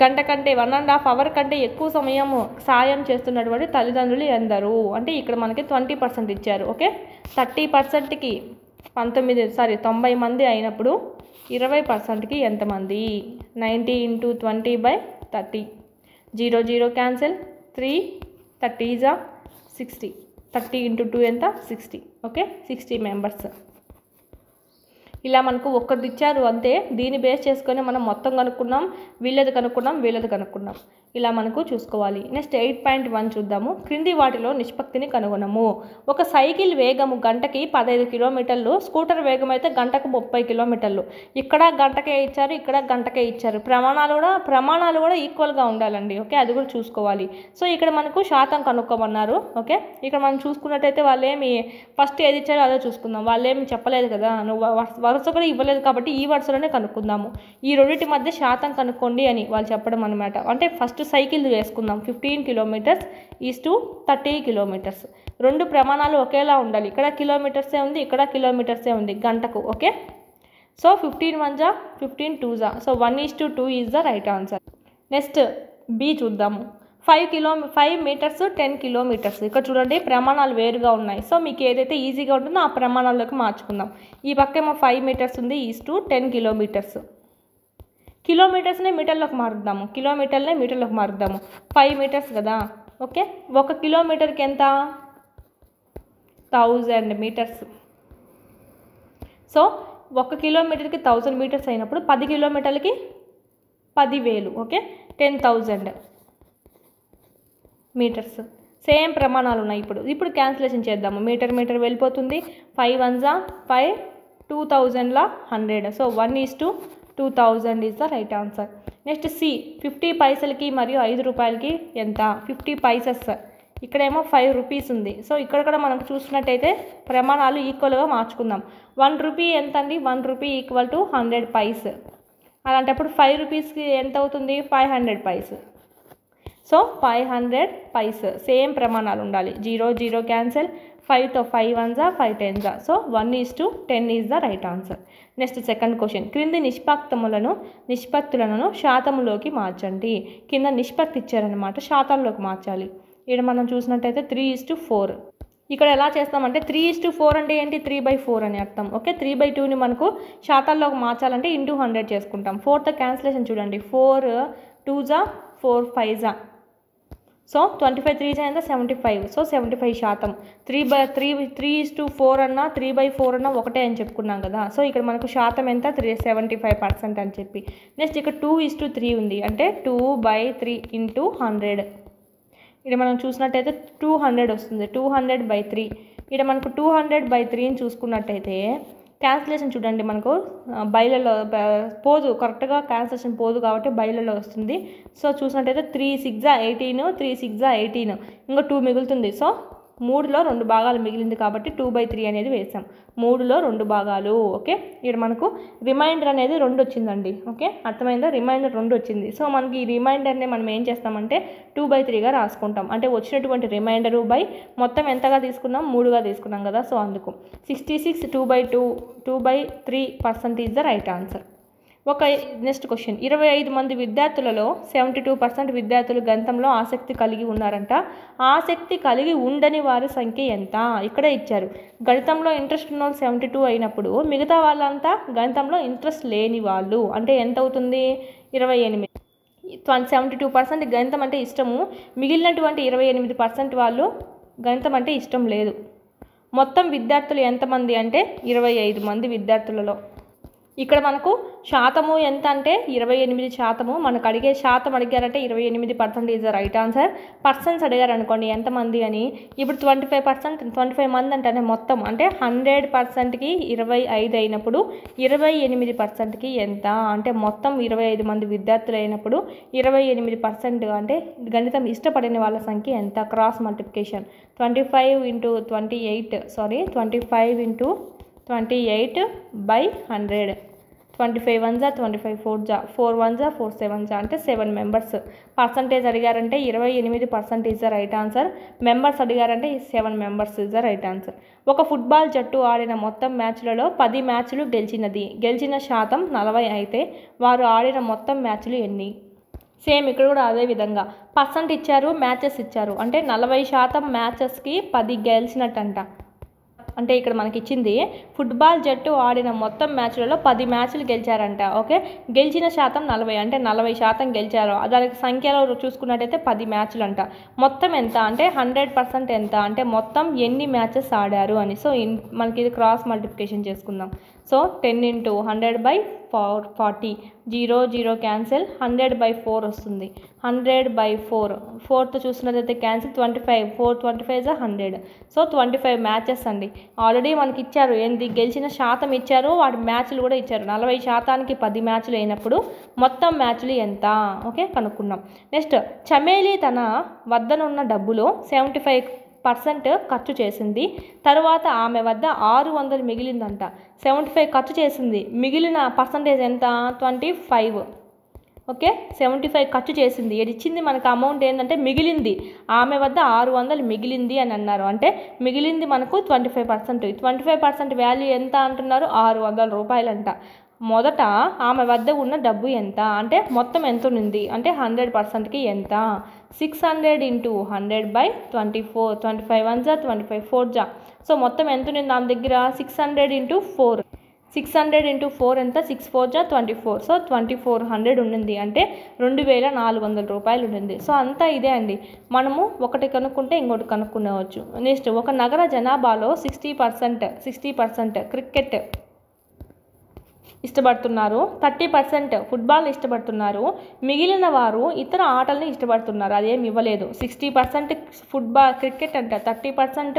గంట కంటే 1.5 అవర్ కంటే ఎక్కువ సమయము సాయం చేస్తున్నటువంటి తల్లిదండ్రులు ఎందరు అంటే ఇక్కడ మనకి 20% ఇచ్చారు. ఓకే, 30%కి 90 మంది అయినప్పుడు 20%కి ఎంతమంది? 90 × 20/30. 0 0 క్యాన్సిల్. 3 30 జా 60, 30 × 2 ఎంత? 60. Okay, 60 members. ఇలా మనకు ఒక్కటి ఇచ్చారు అంతే, దీన్ని బేస్ చేసుకొని మనం మొత్తం కనుక్కున్నాం, వీళ్ళది కనుక్కున్నాం. ఇలా మనకు చూసుకోవాలి. నెక్స్ట్ 8.1 చూద్దాము. క్రింది వాటిలో నిష్పత్తిని కనుగొనము. ఒక సైకిల్ వేగము గంటకి 15 కిలోమీటర్లు, స్కూటర్ వేగం అయితే గంటకు 30 కిలోమీటర్లు. ఇక్కడ గంటకే ఇచ్చారు, ఇక్కడ గంటకే ఇచ్చారు. ప్రమాణాలు కూడా ఈక్వల్గా ఉండాలండి. ఓకే, అది కూడా చూసుకోవాలి. సో ఇక్కడ మనకు శాతం కనుక్కోమన్నారు. ఓకే, ఇక్కడ మనం చూసుకున్నట్టయితే వాళ్ళేమి ఫస్ట్ ఏది ఇచ్చారో అదే చూసుకుందాం. వాళ్ళేమి చెప్పలేదు కదా, నువ్వు వరుస కూడా ఇవ్వలేదు కాబట్టి ఈ వరుసలోనే కనుక్కుందాము. ఈ రెండింటి మధ్య శాతం కనుక్కోండి అని వాళ్ళు చెప్పడం అనమాట. అంటే ఫస్ట్ సైకిల్ వేసుకుందాం. 15 కిలోమీటర్స్ ఈజ్ టు 30 కిలోమీటర్స్. రెండు ప్రమాణాలు ఒకేలా ఉండాలి. ఇక్కడ కిలోమీటర్సే ఉంది, ఇక్కడ కిలోమీటర్సే ఉంది గంటకు. ఓకే, సో 15 1 జా 15 2 జా, so 1:2 is the right answer. Next B చూద్దాము. 5 మీటర్స్ 10 కిలోమీటర్స్. ఇక్కడ చూడండి ప్రమాణాలు వేరుగా ఉన్నాయి. సో మీకు ఏదైతే ఈజీగా ఉంటుందో ఆ ప్రమాణాల్లోకి మార్చుకుందాం. ఈ పక్కేమో 5 మీటర్స్ ఉంది ఈజ్ టు 10 కిలోమీటర్స్. కిలోమీటర్స్నే మీటర్లోకి మారుద్దాము, 5 మీటర్స్ కదా. ఓకే, 1 కిలోమీటర్కి ఎంత? 1000 మీటర్స్. సో 1 కిలోమీటర్కి 1000 మీటర్స్ అయినప్పుడు 10 కిలోమీటర్లకి 10,000. Okay, 10,000 metres. సేమ్ ప్రమాణాలు ఉన్నాయి. ఇప్పుడు క్యాన్సిలేషన్ చేద్దాము. మీటర్ వెళ్ళిపోతుంది. 5 1 జా 5, 2000 లా 100. So 1:2000 is the right answer. Next C. 50 పైసలకి మరియు 5 రూపాయలకి ఎంత? 50 పైసెస్. ఇక్కడేమో 5 రూపీస్ ఉంది. సో ఇక్కడ కూడా మనకు చూసినట్టయితే ప్రమాణాలు ఈక్వల్గా మార్చుకుందాం. 1 రూపీ ఎంత అండి? 1 రూపీ ఈక్వల్ టు 100 పైస్. అలాంటప్పుడు 5 రూపీస్కి ఎంత అవుతుంది? 500 పైస్. So 500 vice. సేమ్ ప్రమాణాలు ఉండాలి. 0 0 క్యాన్సిల్. 5తో 5 1 జా 5 10 జా. So 1:10 is the right answer. Next second question. క్రింది నిష్పత్తులను శాతములోకి మార్చండి. కింద నిష్పత్తి ఇచ్చారనమాట, శాతాల్లోకి మార్చాలి. ఇక్కడ మనం చూసినట్టయితే 3:4. ఇక్కడ ఎలా చేస్తామంటే 3:4 అంటే ఏంటి? 3/4 అని అర్థం. ఓకే, 3/2ని మనకు శాతాల్లోకి మార్చాలంటే ఇంటూ 100 చేసుకుంటాం. 4తో క్యాన్సిలేషన్ చూడండి. 4 2 జా 4 5 జా. సో 25 3 జా ఎంత? 75. సో 75%. 3/4 అన్నా 3/4 అన్నా ఒకటే అని చెప్పుకున్నాం కదా. సో ఇక్కడ మనకు శాతం ఎంత? 75% అని చెప్పి. నెక్స్ట్ ఇక్కడ 2:3 ఉంది అంటే 2/3 ఇంటూ 100. ఇక్కడ మనం చూసినట్టయితే 200 వస్తుంది. 200/3. ఇక్కడ మనకు 200/3ని చూసుకున్నట్టయితే క్యాన్సిలేషన్ చూడండి, మనకు బైలలో పోదు, కరెక్ట్గా క్యాన్సిలేషన్ పోదు కాబట్టి బైలలో వస్తుంది. సో చూసినట్టయితే 3 6 జా 18, 3 6 జా 18, ఇంకా 2 మిగులుతుంది. సో 3లో 2 భాగాలు మిగిలింది కాబట్టి 2/3 అనేది వేసాం. 3లో 2 భాగాలు. ఓకే, ఇక్కడ మనకు రిమైండర్ అనేది 2 వచ్చిందండి. ఓకే, అర్థమైందా? రిమైండర్ 2 వచ్చింది. సో మనకి ఈ రిమైండర్ని మనం ఏం చేస్తామంటే 2/3గా రాసుకుంటాం. అంటే వచ్చినటువంటి రిమైండరు బై మొత్తం ఎంతగా తీసుకున్నాం? 3గా తీసుకున్నాం కదా. సో అందుకు 66 2/3% is the right answer. Next question. 25 మంది విద్యార్థులలో 72% విద్యార్థులు గణితంలో ఆసక్తి కలిగి ఉన్నారంట. ఆసక్తి కలిగి ఉండని వారి సంఖ్య ఎంత? ఇక్కడే ఇచ్చారు. గణితంలో ఇంట్రెస్ట్ ఉన్న వాళ్ళు 72 అయినప్పుడు మిగతా వాళ్ళంతా గణితంలో ఇంట్రెస్ట్ లేని వాళ్ళు అంటే ఎంత అవుతుంది? 28. 72% గణితం అంటే ఇష్టము, మిగిలినటువంటి 28% వాళ్ళు గణితం అంటే ఇష్టం లేదు. మొత్తం విద్యార్థులు ఎంతమంది అంటే 25 మంది విద్యార్థులలో. ఇక్కడ మనకు శాతము ఎంత అంటే 28%. మనకు అడిగే శాతం అడిగారంటే 28% is the right answer. Persons అడిగారు అనుకోండి ఎంతమంది అని, ఇప్పుడు 25 మంది అంటేనే మొత్తం అంటే 100%కి 25 అయినప్పుడు 28%కి ఎంత అంటే మొత్తం 25 మంది విద్యార్థులు అయినప్పుడు 28% అంటే గణితం ఇష్టపడిన వాళ్ళ సంఖ్య ఎంత? Cross multiplication 25 × 28 25 × 28/100. 25 1 జా 25 4 జా 4 1 జా 4 7 జా అంటే 7 మెంబర్స్. పర్సంటేజ్ అడిగారంటే 28% is the right answer. Members అడిగారంటే 7 members is the right answer. ఒక ఫుట్బాల్ జట్టు ఆడిన మొత్తం మ్యాచ్లలో 10 మ్యాచ్లు గెలిచినది. గెలిచిన శాతం 40 అయితే వారు ఆడిన మొత్తం మ్యాచ్లు ఎన్ని? సేమ్ ఇక్కడ కూడా అదే విధంగా పర్సెంట్ ఇచ్చారు, మ్యాచెస్ ఇచ్చారు. అంటే 40% మ్యాచెస్కి 10 గెలిచినట్టంట. అంటే ఇక్కడ మనకి ఇచ్చింది ఫుట్బాల్ జట్టు ఆడిన మొత్తం మ్యాచ్లలో 10 మ్యాచ్లు గెలిచారంట. ఓకే, గెలిచిన శాతం 40 అంటే 40% గెలిచారు. దానికి సంఖ్యలో చూసుకున్నట్టయితే 10 మ్యాచ్లు అంట. మొత్తం ఎంత అంటే 100% ఎంత అంటే మొత్తం ఎన్ని మ్యాచెస్ ఆడారు అని. సో మనకి ఇది క్రాస్ మల్టిప్లికేషన్ చేసుకుందాం. సో 10 × 100/40 0 0 క్యాన్సిల్ 100/4 వస్తుంది. 100/4 4తో చూసినట్లయితే క్యాన్సిల్ 25 4 25 100. సో 25 మ్యాచెస్ అండి. ఆల్రెడీ మనకి ఇచ్చారు ఏంది గెలిచిన శాతం ఇచ్చారు, వాటి మ్యాచ్లు కూడా ఇచ్చారు. 40%కి 10 మ్యాచ్లు అయినప్పుడు మొత్తం మ్యాచ్లు ఎంత? ఓకే, కనుక్కున్నాం. నెక్స్ట్, చమేలి తన వద్దనున్న డబ్బులో 75% ఖర్చు చేసింది. తర్వాత ఆమె వద్ద 600 మిగిలిందంట. 75 ఖర్చు చేసింది, మిగిలిన పర్సంటేజ్ ఎంత? 25. ఓకే, 75 ఖర్చు చేసింది. ఇది ఇచ్చింది మనకు అమౌంట్ ఏంటంటే మిగిలింది. ఆమె వద్ద 600 మిగిలింది అని అన్నారు. అంటే మిగిలింది మనకు 25%. 25% వాల్యూ ఎంత అంటున్నారు? 600 రూపాయలంట. మొదట ఆమె వద్ద ఉన్న డబ్బు ఎంత అంటే మొత్తం ఎంత ఉంది అంటే 100%కి ఎంత? 600 × 100/24 25 1 జా 25 4 జా. సో మొత్తం ఎంత ఉంది ఆమె దగ్గర? 600 × 4. 600 × 4 ఎంత? 6 4 జా 24. సో 2400 ఉండింది అంటే 2400 రూపాయలు ఉండింది. సో అంతా ఇదే అండి. మనము ఒకటి కనుక్కుంటే ఇంకోటి కనుక్కునేవచ్చు. నెక్స్ట్, ఒక నగర జనాభాలో 60% క్రికెట్ ఇష్టపడుతున్నారు, 30% ఫుట్బాల్ ఇష్టపడుతున్నారు, మిగిలిన వారు ఇతర ఆటలను ఇష్టపడుతున్నారు. అదేమి ఇవ్వలేదు. 60% క్రికెట్ అంట, 30%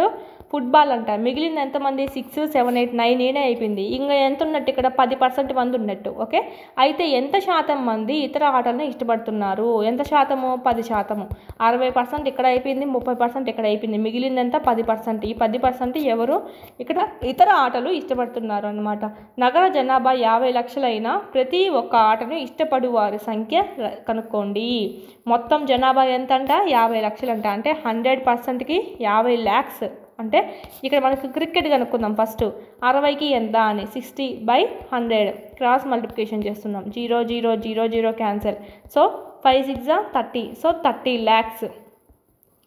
ఫుట్బాల్ అంట, మిగిలిన ఎంతమంది? 6 7 8 9 ఈనే అయిపోయింది. ఇంకా ఎంత ఉన్నట్టు ఇక్కడ? 10% మంది ఉన్నట్టు. ఓకే, అయితే ఎంత శాతం మంది ఇతర ఆటలను ఇష్టపడుతున్నారు? ఎంత శాతము? 10%. 60% ఇక్కడ అయిపోయింది, 30% ఇక్కడ అయిపోయింది, మిగిలింది ఎంత? 10%. ఈ 10% ఎవరు? ఇక్కడ ఇతర ఆటలు ఇష్టపడుతున్నారు అన్నమాట. నగర జనాభా 50 లక్షలైనా ప్రతి ఒక్క ఆటను ఇష్టపడు వారి సంఖ్య కనుక్కోండి. మొత్తం జనాభా ఎంత అంట? 50 లక్షలంట. అంటే 100%కి 50 lakhs. అంటే ఇక్కడ మనకు క్రికెట్ కనుక్కుందాం ఫస్ట్. 60కి ఎంత అని 60/100 క్రాస్ మల్టిప్లికేషన్ చేస్తున్నాం. 0 0 0 0 క్యాన్సల్. సో 5 6 జా 30. So 30 lakhs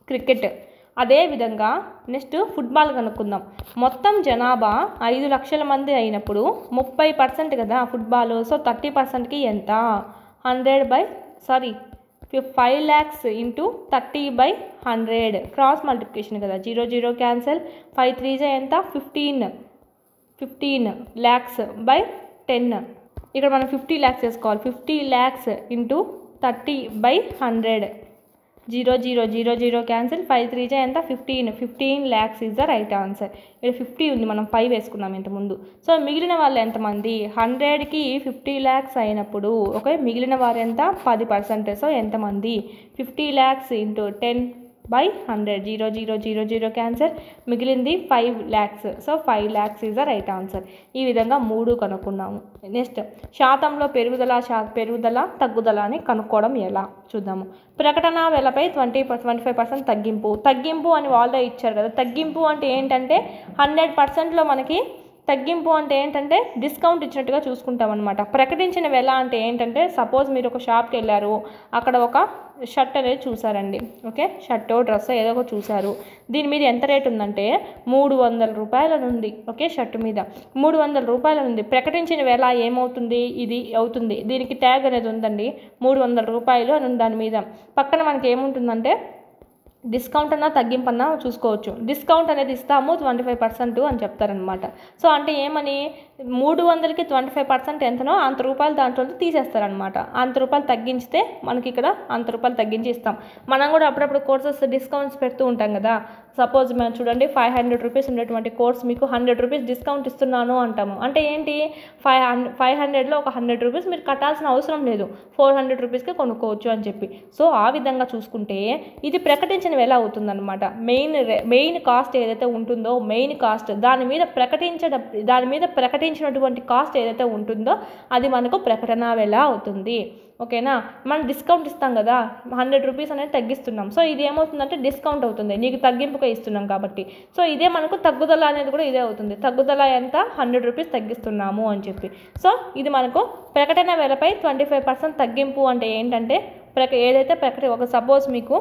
cricket. అదేవిధంగా నెక్స్ట్ ఫుట్బాల్ కనుక్కుందాం. మొత్తం జనాభా 5 లక్షల మంది అయినప్పుడు 30% కదా ఫుట్బాల్. సో 30%కి ఎంత? 5 lakhs × 30/100 క్రాస్ మల్టిప్లికేషన్ కదా. 0 0 క్యాన్సల్. 5 3 జా ఎంత? 15 lakhs/10. ఇక్కడ మనం 50 lakhs వేసుకోవాలి. 50 lakhs × 30/100. 0 0 0 0 క్యాన్సిల్. 5 3 జా ఎంత? 15 lakhs is the right answer. ఇక్కడ 50 ఉంది, మనం 5 వేసుకున్నాం ఇంతకుముందు. సో మిగిలిన వాళ్ళు ఎంతమంది? 100కి 50 lakhs అయినప్పుడు ఓకే, మిగిలిన వారు ఎంత? 10%. సో ఎంతమంది? 50 lakhs × 10/100. 0 0 0 0 క్యాన్సర్. మిగిలింది 5 lakhs. So 5 lakhs is the right answer. ఈ విధంగా 3 కనుక్కున్నాము. నెక్స్ట్, శాతంలో పెరుగుదల తగ్గుదల అని కనుక్కోవడం ఎలా చూద్దాము. ప్రకటన వెలపై 25% తగ్గింపు అని వాళ్ళే ఇచ్చారు కదా. తగ్గింపు అంటే ఏంటంటే 100%లో మనకి తగ్గింపు అంటే ఏంటంటే డిస్కౌంట్ ఇచ్చినట్టుగా చూసుకుంటాం అనమాట. ప్రకటించిన వెల అంటే ఏంటంటే సపోజ్ మీరు ఒక షాప్కి వెళ్ళారు, అక్కడ ఒక షర్ట్ అనేది చూసారండి. ఓకే, షర్టో డ్రెస్ ఏదో ఒక చూసారు. దీని మీద ఎంత రేట్ ఉందంటే 300 రూపాయలు ఉంది. ఓకే, షర్ట్ మీద 300 రూపాయలు ఉంది. ప్రకటించిన వెల ఏమవుతుంది? ఇది అవుతుంది. దీనికి ట్యాగ్ అనేది ఉందండి, 300 రూపాయలు అని ఉంది. దాని మీద పక్కన మనకి ఏముంటుందంటే డిస్కౌంట్ అన్నా తగ్గింపు అన్నా చూసుకోవచ్చు. డిస్కౌంట్ అనేది ఇస్తాము 25% అని చెప్తారనమాట. సో అంటే ఏమని 300కి 25% ఎంతనో అంత రూపాయలు దాంట్లో తీసేస్తారనమాట. అంత రూపాయలు తగ్గించితే మనకి ఇక్కడ అంత రూపాయలు తగ్గించి ఇస్తాం. మనం కూడా అప్పుడప్పుడు కోర్సెస్ డిస్కౌంట్స్ పెడుతూ ఉంటాం కదా. సపోజ్ మేము చూడండి 500 రూపీస్ ఉండేటువంటి కోర్స్ మీకు 100 రూపీస్ డిస్కౌంట్ ఇస్తున్నాను అంటాము. అంటే ఏంటి 500లో ఒక 100 రూపీస్ మీరు కట్టాల్సిన అవసరం లేదు, 400 రూపీస్కే కొనుక్కోవచ్చు అని చెప్పి. సో ఆ విధంగా చూసుకుంటే ఇది ప్రకటించిన ప్రకటించిన వెల అవుతుందన్నమాట. మెయిన్ కాస్ట్ ఏదైతే ఉంటుందో మెయిన్ కాస్ట్ దాని మీద ప్రకటించినటువంటి కాస్ట్ ఏదైతే ఉంటుందో అది మనకు ప్రకటన వెల అవుతుంది. ఓకేనా. మనం డిస్కౌంట్ ఇస్తాం కదా, 100 రూపీస్ అనేది తగ్గిస్తున్నాం. సో ఇది ఏమవుతుందంటే డిస్కౌంట్ అవుతుంది, నీకు తగ్గింపుగా ఇస్తున్నాం కాబట్టి. సో ఇదే మనకు తగ్గుదల అనేది కూడా ఇదే అవుతుంది. తగ్గుదల ఎంత, 100 రూపీస్ తగ్గిస్తున్నాము అని చెప్పి. సో ఇది మనకు ప్రకటన వెలపై 25% తగ్గింపు అంటే ఏంటంటే ఏదైతే ఒక సపోజ్ మీకు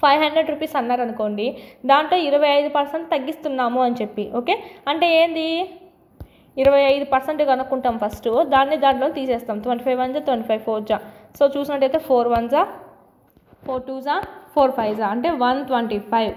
500 రూపీస్ అన్నారనుకోండి, దాంట్లో 25% తగ్గిస్తున్నాము అని చెప్పి. ఓకే, అంటే ఏంది 25% కనుక్కుంటాం ఫస్ట్, దాంట్లో తీసేస్తాం. 25 1 25 4 జా. సో చూసినట్టయితే 4 1 జా 4 2 జా 4 5 జా అంటే 125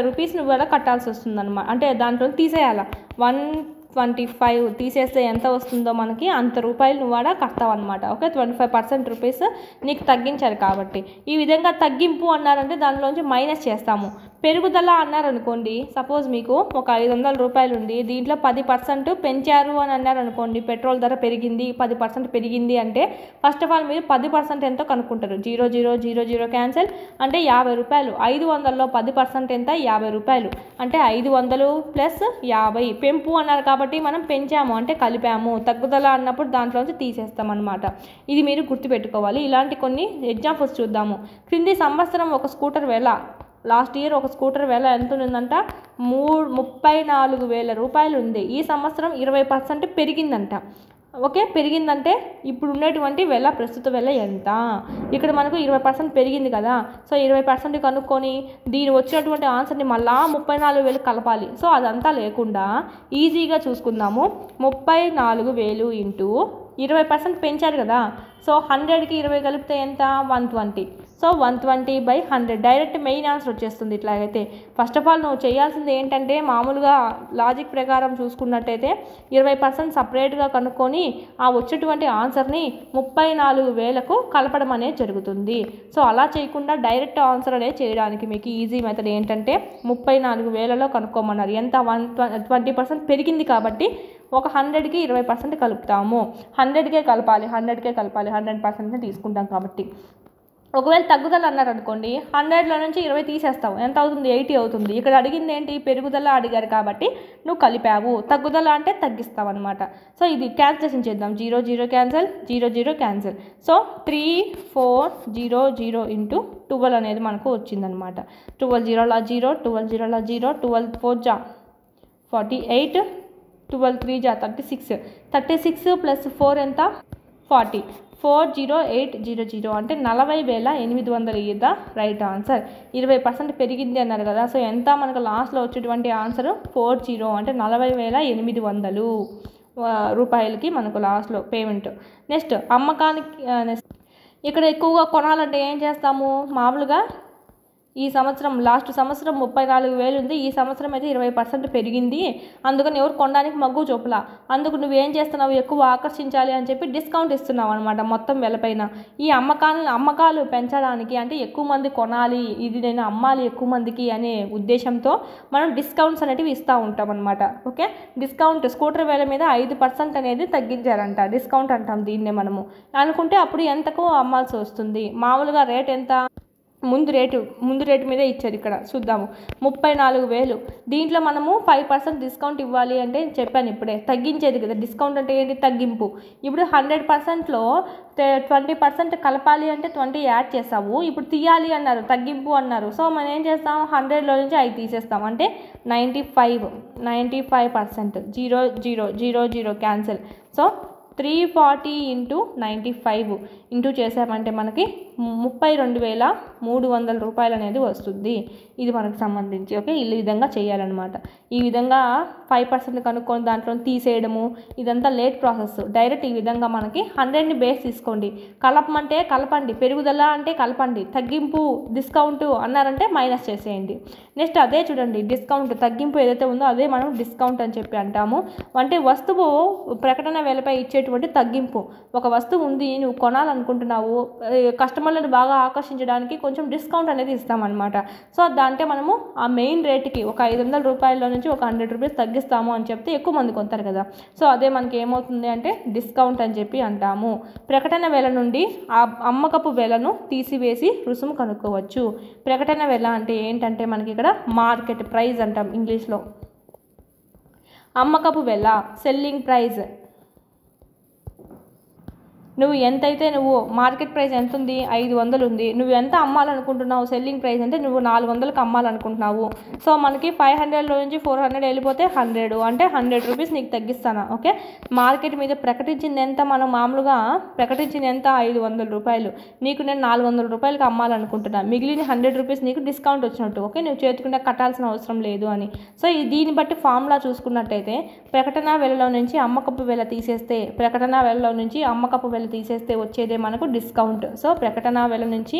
రూపీస్ నువ్వు కూడా కట్టాల్సి వస్తుందన్నమాట. అంటే దాంట్లో తీసేయాలా, 125 తీసేస్తే ఎంత వస్తుందో మనకి అంత రూపాయలు నువ్వు కూడా కడతావు అనమాట. ఓకే, 25% రూపీస్ నీకు తగ్గించారు కాబట్టి. ఈ విధంగా తగ్గింపు అన్నారంటే దాంట్లోంచి మైనస్ చేస్తాము. పెరుగుదల అన్నారనుకోండి, సపోజ్ మీకు ఒక 500 రూపాయలు ఉంది, దీంట్లో 10% పెంచారు అని అన్నారనుకోండి, పెట్రోల్ ధర పెరిగింది 10% పెరిగింది అంటే ఫస్ట్ ఆఫ్ ఆల్ మీరు 10% ఎంతో కనుక్కుంటారు. 0 0 0 0 క్యాన్సిల్ అంటే 50 రూపాయలు. 500లో 10% ఎంత, 50 రూపాయలు అంటే 500 ప్లస్ 50. పెంపు అన్నారు కాబట్టి మనం పెంచాము అంటే కలిపాము. తగ్గుదల అన్నప్పుడు దాంట్లోంచి తీసేస్తాం అనమాట. ఇది మీరు గుర్తుపెట్టుకోవాలి. ఇలాంటి కొన్ని ఎగ్జాంపుల్స్ చూద్దాము. క్రింది సంవత్సరం ఒక స్కూటర్ వెల, లాస్ట్ ఇయర్ ఒక స్కూటర్ వెల ఎంత ఉందంట, 34,000 రూపాయలు ఉంది. ఈ సంవత్సరం 20% పెరిగిందంట. ఓకే, పెరిగిందంటే ఇప్పుడు ఉన్నటువంటి వెల, ప్రస్తుత వెల ఎంత, ఇక్కడ మనకు 20% పెరిగింది కదా. సో 20% కనుక్కొని దీని వచ్చినటువంటి ఆన్సర్ని మళ్ళా 34,000 కలపాలి. సో అదంతా లేకుండా ఈజీగా చూసుకుందాము. 34,000 ఇంటూ 20% పెంచారు కదా. సో 100కి 20 కలిపితే ఎంత, 120. సో 120/100 డైరెక్ట్ మెయిన్ ఆన్సర్ వచ్చేస్తుంది. ఇట్లాగైతే ఫస్ట్ ఆఫ్ ఆల్ నువ్వు చేయాల్సింది ఏంటంటే, మామూలుగా లాజిక్ ప్రకారం చూసుకున్నట్టయితే 20% సపరేట్గా కనుక్కొని ఆ వచ్చేటువంటి ఆన్సర్ని 34,000కు కలపడం అనేది జరుగుతుంది. సో అలా చేయకుండా డైరెక్ట్ ఆన్సర్ అనేది చేయడానికి మీకు ఈజీ మెథడ్ ఏంటంటే 34,000లో కనుక్కోమన్నారు. ఎంత, 20% పెరిగింది కాబట్టి ఒక 100కి 20% కలుపుతాము. 100కే కలపాలి, 100% తీసుకుంటాం కాబట్టి. ఒకవేళ తగ్గుదల అన్నారనుకోండి, 100లో నుంచి 20 తీసేస్తావు, ఎంత అవుతుంది, 80 అవుతుంది. ఇక్కడ అడిగింది ఏంటి, పెరుగుదల అడిగారు కాబట్టి నువ్వు కలిపావు. తగ్గుదల అంటే తగ్గిస్తావు అనమాట. సో ఇది క్యాన్సిలేషన్ చేద్దాం. 0 0 క్యాన్సిల్, 0 0 క్యాన్సిల్. సో 3 4 0 0 ఇంటూ 12 అనేది మనకు వచ్చిందనమాట. 12 0ల 0, 12 0ల 0, 12 4 జా 48, 12 3 జా 36. 36 ప్లస్ 4 ఎంత, 40. 40800 అంటే 40,800 ఈజ్ ద రైట్ ఆన్సర్. 20% పెరిగింది అన్నారు కదా. సో ఎంత మనకు లాస్ట్లో వచ్చేటువంటి ఆన్సర్ 40 అంటే 40,800 రూపాయలకి మనకు లాస్ట్లో పేమెంట్. నెక్స్ట్ అమ్మకానికి, ఇక్కడ ఎక్కువగా కొనాలంటే ఏం చేస్తాము, మామూలుగా ఈ సంవత్సరం లాస్ట్ సంవత్సరం 34,000 ఉంది, ఈ సంవత్సరం అయితే 20% పెరిగింది, అందుకని ఎవరు కొనడానికి మగ్గు చూపలా. అందుకు నువ్వేం చేస్తున్నావు, ఎక్కువ ఆకర్షించాలి అని చెప్పి డిస్కౌంట్ ఇస్తున్నావు అనమాట మొత్తం వెలపైన. ఈ అమ్మకాలు పెంచడానికి అంటే ఎక్కువ మంది కొనాలి, ఇది నేను అమ్మాలి ఎక్కువ మందికి అనే ఉద్దేశంతో మనం డిస్కౌంట్స్ అనేవి ఇస్తూ ఉంటాం అనమాట. ఓకే, డిస్కౌంట్ స్కూటర్ వెల మీద 5% అనేది తగ్గించారంట, డిస్కౌంట్ అంటాం దీన్నే మనము. అనుకుంటే అప్పుడు ఎంతకు అమ్మాల్సి వస్తుంది. మామూలుగా రేట్ ఎంత, ముందు రేటు మీదే ఇచ్చారు. ఇక్కడ చూద్దాము 34,000. దీంట్లో మనము 5% డిస్కౌంట్ ఇవ్వాలి అంటే చెప్పాను ఇప్పుడే, తగ్గించేది కదా. డిస్కౌంట్ అంటే ఏంటి, తగ్గింపు. ఇప్పుడు 100%లో 20% కలపాలి అంటే 20 యాడ్ చేస్తాము. ఇప్పుడు తీయాలి అన్నారు, తగ్గింపు అన్నారు. సో మనం ఏం చేస్తాం, 100లో నుంచి 5 తీసేస్తాం అంటే 95%. 0 0 0 0 క్యాన్సిల్. సో 340 ఇంటూ 95 ఇంటూ చేసామంటే మనకి 32,300 రూపాయలు అనేది వస్తుంది. ఇది మనకు సంబంధించి. ఓకే, ఈ విధంగా చేయాలన్నమాట. ఈ విధంగా 5% కనుక్కొని దాంట్లో తీసేయడము ఇదంతా లేట్ ప్రాసెస్. డైరెక్ట్ ఈ విధంగా మనకి 100ని బేస్ తీసుకోండి, కలపమంటే కలపండి, పెరుగుదల అంటే కలపండి, తగ్గింపు డిస్కౌంట్ అన్నారంటే మైనస్ చేసేయండి. నెక్స్ట్ అదే చూడండి, డిస్కౌంట్ తగ్గింపు ఏదైతే ఉందో అదే మనం డిస్కౌంట్ అని చెప్పి అంటాము. అంటే వస్తువు ప్రకటన వెలపై ఇచ్చేటువంటి ఇచ్చేటువంటి తగ్గింపు. ఒక వస్తువు ఉంది, నువ్వు కొనాలనుకుంటున్నావు, కస్టమర్లను బాగా ఆకర్షించడానికి కొంచెం డిస్కౌంట్ అనేది ఇస్తామన్నమాట. సో దాంట్లో మనము ఆ మెయిన్ రేట్కి ఒక 500 రూపాయల నుంచి ఒక 100 రూపీస్ తగ్గిస్తాము అని చెప్తే ఎక్కువ మంది కొంటారు కదా. సో అదే మనకి ఏమవుతుంది అంటే డిస్కౌంట్ అని చెప్పి అంటాము. ప్రకటన వెల నుండి ఆ అమ్మకపు వెలను తీసివేసి రుసుము కనుక్కోవచ్చు. ప్రకటన వెల అంటే ఏంటంటే మనకి ఇక్కడ మార్కెట్ ప్రైస్ అంటాం ఇంగ్లీష్లో. అమ్మకపు వెల సెల్లింగ్ ప్రైస్. నువ్వు ఎంతైతే నువ్వు మార్కెట్ ప్రైస్ ఎంత ఉంది, 500 ఉంది, నువ్వు ఎంత అమ్మాలనుకుంటున్నావు, సెల్లింగ్ ప్రైస్ అంటే నువ్వు 400కి అమ్మాలనుకుంటున్నావు. సో మనకి 500లో నుంచి 400 వెళ్ళిపోతే 100 అంటే 100 రూపీస్ నీకు తగ్గిస్తాను. ఓకే, మార్కెట్ మీద ప్రకటించింది ఎంత, మనం మామూలుగా ప్రకటించింది ఎంత 500 రూపాయలు, నీకు నేను 400 రూపాయలకి అమ్మాలనుకుంటున్నా, మిగిలిన 100 రూపీస్ నీకు డిస్కౌంట్ వచ్చినట్టు. ఓకే, నువ్వు చేతుకుంటే కట్టాల్సిన అవసరం లేదు అని. సో దీన్ని బట్టి ఫార్ములా చూసుకున్నట్టయితే ప్రకటన వెలలో నుంచి అమ్మకపు వెల తీసేస్తే, ప్రకటన వెలలో నుంచి అమ్మకపు వెల తీసేస్తే వచ్చేదే మనకు డిస్కౌంట్. సో ప్రకటన వెల నుంచి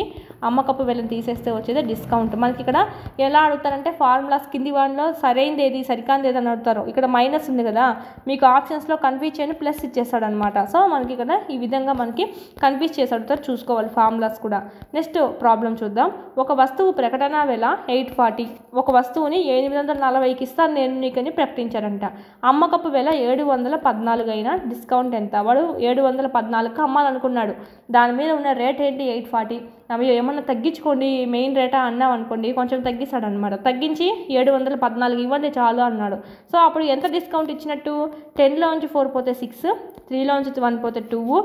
అమ్మకపు వెలను తీసేస్తే వచ్చేదే డిస్కౌంట్. మనకి ఇక్కడ ఎలా అడుగుతారంటే ఫార్ములాస్ కింది వాటిలో సరైనది ఏది సరికాంది ఏదని అడుగుతారు. ఇక్కడ మైనస్ ఉంది కదా, మీకు ఆప్షన్స్లో కన్ఫ్యూజ్ చేయని ప్లస్ ఇచ్చేస్తాడు అనమాట. సో మనకి ఇక్కడ ఈ విధంగా మనకి కన్ఫ్యూజ్ చేసి అడుగుతారు, చూసుకోవాలి ఫార్ములాస్ కూడా. నెక్స్ట్ ప్రాబ్లం చూద్దాం. ఒక వస్తువు ప్రకటన వెల 840, ఒక వస్తువుని 840కి ఇస్తాను నేను నీకని ప్రకటించారంట. అమ్మకపు వెల 714 అయినా డిస్కౌంట్ ఎంత? వాడు 714 అమ్మాలనుకున్నాడు, దాని మీద ఉన్న రేట్ ఏంటి 840. అవి ఏమన్నా తగ్గించుకోండి మెయిన్ రేటా అన్నాం అనుకోండి, కొంచెం తగ్గిస్తాడు అనమాట. తగ్గించి 714 ఇవ్వండి చాలు అన్నాడు. సో అప్పుడు ఎంత డిస్కౌంట్ ఇచ్చినట్టు? 10లోంచి 4 పోతే 6, 3లోంచి 1 పోతే 2,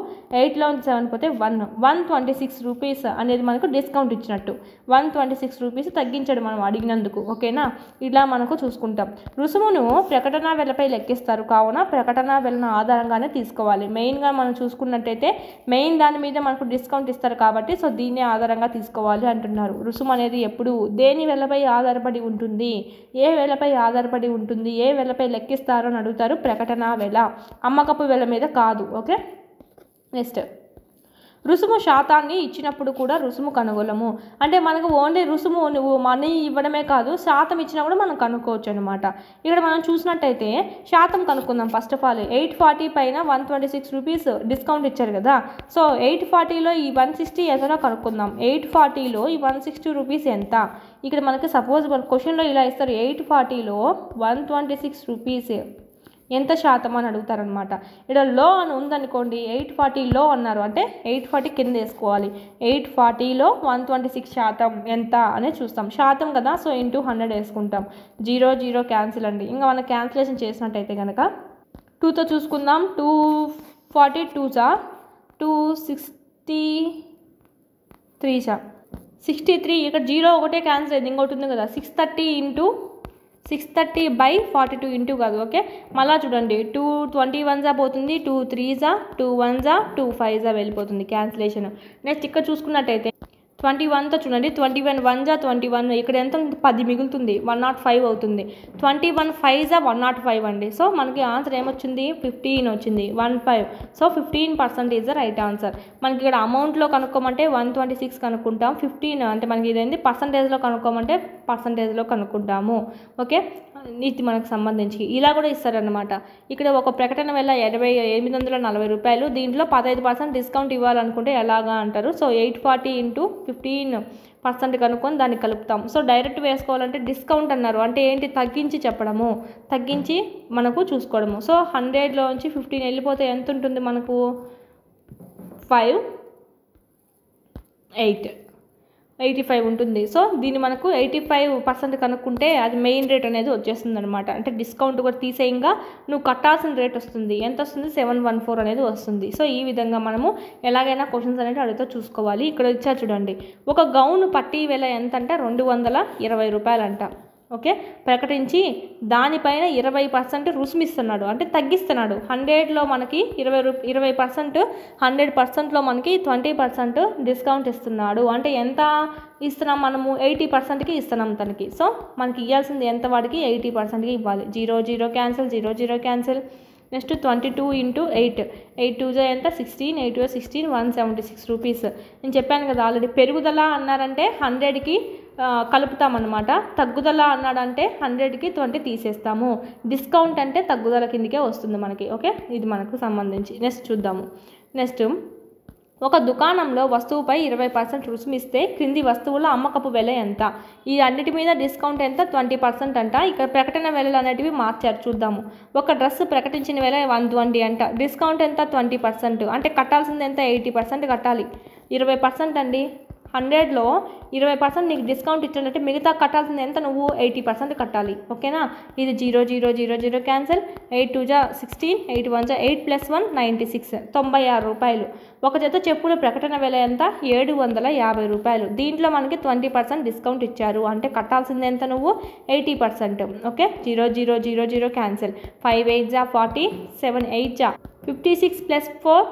8లోంచి 7 పోతే 1, 126 రూపీస్ అనేది మనకు డిస్కౌంట్ ఇచ్చినట్టు. 126 రూపీస్ తగ్గించాడు మనం అడిగినందుకు. ఓకేనా, ఇలా మనకు చూసుకుంటాం. రుసుమును ప్రకటన వెలపై లెక్కిస్తారు కావున ప్రకటన వెలను ఆధారంగానే తీసుకోవాలి. మెయిన్గా మనం చూసుకున్నట్టయితే మెయిన్ దాని మీద మనకు డిస్కౌంట్ ఇస్తారు కాబట్టి సో దీన్ని ఆధారంగా తీసుకోవాలి అంటున్నారు. రుసుము అనేది ఎప్పుడు దేని వెలపై ఆధారపడి ఉంటుంది, ఏ వెలపై ఆధారపడి ఉంటుంది, ఏ వెలపై లెక్కిస్తారో అని అడుగుతారు. ప్రకటన వెల, అమ్మకపు వెల మీద కాదు. ఓకే, నెక్స్ట్ రుసుము శాతాన్ని ఇచ్చినప్పుడు కూడా రుసుము కనుగొలము. అంటే మనకు ఓన్లీ రుసుము నువ్వు మనీ ఇవ్వడమే కాదు, శాతం ఇచ్చినా కూడా మనం కనుక్కోవచ్చు అనమాట. ఇక్కడ మనం చూసినట్టయితే శాతం కనుక్కుందాం. ఫస్ట్ ఆఫ్ ఆల్ 840 పైన 126 రూపీస్ డిస్కౌంట్ ఇచ్చారు కదా. సో 840లో ఈ 160 ఎంతనో కనుక్కుందాం. 840లో ఈ 160 రూపీస్ ఎంత? ఇక్కడ మనకి సపోజ్ క్వశ్చన్లో ఇలా ఇస్తారు, 840లో 126 రూపీస్ ఎంత శాతం అని అడుగుతారనమాట. ఇక్కడ లో అని ఉందనుకోండి, 840 లో అన్నారు అంటే 840 కింద వేసుకోవాలి. 840లో 126 శాతం ఎంత అనేది చూస్తాం. శాతం కదా, సో ఇంటూ 100 వేసుకుంటాం. 0 0 క్యాన్సిల్ అండి. ఇంకా మనం క్యాన్సిలేషన్ చేసినట్టయితే కనుక 2తో చూసుకుందాం. 240 2 263 63. ఇక్కడ 0 ఒకటే క్యాన్సిల్ అయింది, ఇంకోటి ఉంది కదా 630 ఇంటూ 630/42 ఇంటూ కాదు. ఓకే, మళ్ళీ చూడండి 2 21 పోతుంది, 2 3 2 1 2 5 వెళ్ళిపోతుంది క్యాన్సిలేషన్. నెక్స్ట్ ఇక్కడ చూసుకున్నట్టయితే 21తో చూడండి, 21 1 21, ఇక్కడ ఎంత 10 మిగులుతుంది, 105 అవుతుంది. 21 5 105 అండి. సో మనకి ఆన్సర్ ఏమొచ్చింది 15 వచ్చింది, 15. So 15% is the right answer. మనకి ఇక్కడ అమౌంట్లో కనుక్కోమంటే 126 కనుక్కుంటాం, 15 అంటే మనకి ఇదేంటి పర్సంటేజ్లో కనుక్కోమంటే పర్సంటేజ్లో కనుక్కుంటాము. ఓకే, ఇది మనకు సంబంధించి ఇలా కూడా ఇస్తారనమాట. ఇక్కడ ఒక ప్రకటన వల్ల 840 రూపాయలు, దీంట్లో 15% డిస్కౌంట్ ఇవ్వాలనుకుంటే ఎలాగా అంటారు. సో 840 ఇంటూ 15% కనుక్కొని దాన్ని కలుపుతాం. సో డైరెక్ట్ వేసుకోవాలంటే డిస్కౌంట్ అన్నారు అంటే ఏంటి, తగ్గించి చెప్పడము, తగ్గించి మనకు చూసుకోవడము. సో 100లోంచి 15 వెళ్ళిపోతే ఎంత ఉంటుంది మనకు 85 ఉంటుంది. సో దీన్ని మనకు 85% కనుక్కుంటే అది మెయిన్ రేట్ అనేది వచ్చేస్తుంది అనమాట. అంటే డిస్కౌంట్ కూడా తీసేయంగా నువ్వు కట్టాల్సిన రేట్ వస్తుంది, ఎంత వస్తుంది 714 అనేది వస్తుంది. సో ఈ విధంగా మనము ఎలాగైనా క్వశ్చన్స్ అనేది అడిగితే చూసుకోవాలి. ఇక్కడ ఇచ్చా చూడండి, ఒక గౌను పట్టీ వెల ఎంత అంటే 220 రూపాయలు అంట. ఓకే, ప్రకటించి దానిపైన 20% రుసుమిస్తున్నాడు అంటే తగ్గిస్తున్నాడు. 100లో మనకి 20%, 100%లో మనకి 20% డిస్కౌంట్ ఇస్తున్నాడు. అంటే ఎంత ఇస్తున్నాం మనము 80%కి ఇస్తున్నాం తనకి. సో మనకి ఇవ్వాల్సింది ఎంత, వాడికి 80%కి ఇవ్వాలి. 0 0 క్యాన్సిల్, 0 0 క్యాన్సిల్. నెక్స్ట్ 22 ఇంటూ 8, 8 2 ఎంత 16, 8 2 16, 176 రూపీస్. నేను చెప్పాను కదా ఆల్రెడీ, పెరుగుదల అన్నారంటే 100కి కలుపుతామన్నమాట. తగ్గుదల అన్నాడంటే 100కి 20 తీసేస్తాము. డిస్కౌంట్ అంటే తగ్గుదల కిందకే వస్తుంది మనకి. ఓకే, ఇది మనకు సంబంధించి. నెక్స్ట్ చూద్దాము. నెక్స్ట్, ఒక దుకాణంలో వస్తువుపై 20% రుసుము ఇస్తే క్రింది వస్తువుల అమ్మకపు వెల ఎంత? ఈ అన్నిటి మీద డిస్కౌంట్ ఎంత? 20% అంట. ఇక్కడ ప్రకటన వెలలు అనేటివి మార్చారు, చూద్దాము. ఒక డ్రెస్ ప్రకటించిన వెల 120 అంట. డిస్కౌంట్ ఎంత? 20%. అంటే కట్టాల్సింది ఎంత? 80% కట్టాలి. 20% అండి. 100లో 20% నీకు డిస్కౌంట్ ఇచ్చినట్టే మిగతా కట్టాల్సింది ఎంత? నువ్వు 80% కట్టాలి. ఓకేనా? ఇది 0 0 0 0 క్యాన్సిల్. 8 2 జా 16, 8 1 జా 8 + 1 96, 96 రూపాయలు. ఒక జత చెప్పుల ప్రకటన వెల ఎంత? 750 రూపాయలు. దీంట్లో మనకి 20% డిస్కౌంట్ ఇచ్చారు. అంటే కట్టాల్సింది ఎంత? నువ్వు 80%. Okay, 0 0 0 0 cancel. 5 8 జా 40, 7 8 జా 56 + 4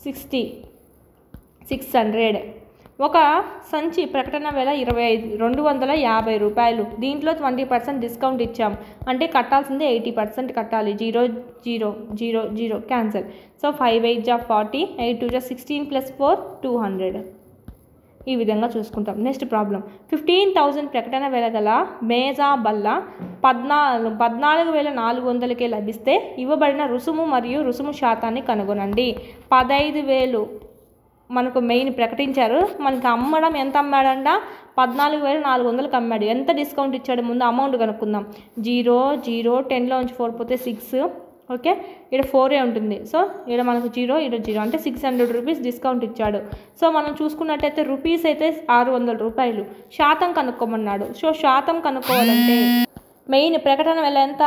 60, 600. ఒక సంచి ప్రకటన వెల 250 రూపాయలు. దీంట్లో 20% డిస్కౌంట్ ఇచ్చాం. అంటే కట్టాల్సింది 80% కట్టాలి. 0 0 0 0 క్యాన్సిల్. సో 5 8 జా 40, 8 2 జా 16 + 4 200. ఈ విధంగా చూసుకుంటాం. Next problem. 15,000 ప్రకటన వెల గల మేజా బల్ల 14,400కే లభిస్తే ఇవ్వబడిన రుసుము మరియు రుసుము శాతాన్ని కనుగొనండి. 15,000 మనకు మెయిన్ ప్రకటించారు. మనకి అమ్మడం ఎంత అమ్మాడంట? 14,400కి అమ్మాడు. ఎంత డిస్కౌంట్ ఇచ్చాడు? ముందు అమౌంట్ కనుక్కుందాం. 0 0, 10లోంచి 4 పోతే 6. ఓకే, ఇక్కడ 4 ఉంటుంది. సో ఇక్కడ మనకు 0, ఇక్కడ 0 అంటే 600 రూపీస్ డిస్కౌంట్ ఇచ్చాడు. సో మనం చూసుకున్నట్టయితే రూపీస్ అయితే 600 రూపాయలు. శాతం కనుక్కోమన్నాడు. సో శాతం కనుక్కోవాలంటే మెయిన్ ప్రకటన వెల ఎంత?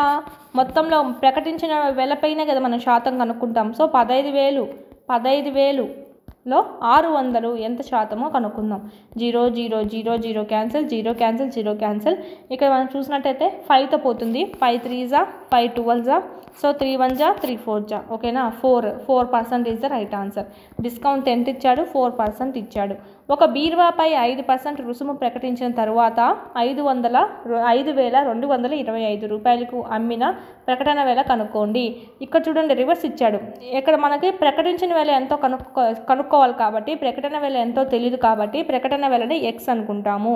మొత్తంలో ప్రకటించిన వెలపైన కదా మనం శాతం కనుక్కుంటాం. సో 15,000లో 600 ఎంత శాతమో కనుక్కుందాం. 0 0 0 0 క్యాన్సిల్, 0 క్యాన్సిల్, 0 క్యాన్సిల్. ఇక్కడ మనం చూసినట్టయితే 5తో పోతుంది. 5 3 జా 5 12 జా. సో 3 1 జా 3 4 జా. ఓకేనా? 4% is the right answer. Discount ఎంత ఇచ్చాడు? 4% ఇచ్చాడు. ఒక బీరువాపై 5% రుసుము ప్రకటించిన తర్వాత 5,225 రూపాయలకు అమ్మిన ప్రకటన వెల కనుక్కోండి. ఇక్కడ చూడండి, రివర్స్ ఇచ్చాడు. ఇక్కడ మనకి ప్రకటించిన వెల ఎంతో కనుక్కోవాలి కాబట్టి ప్రకటన వెల ఎంతో తెలియదు కాబట్టి ప్రకటన వెలని ఎక్స్ అనుకుంటాము.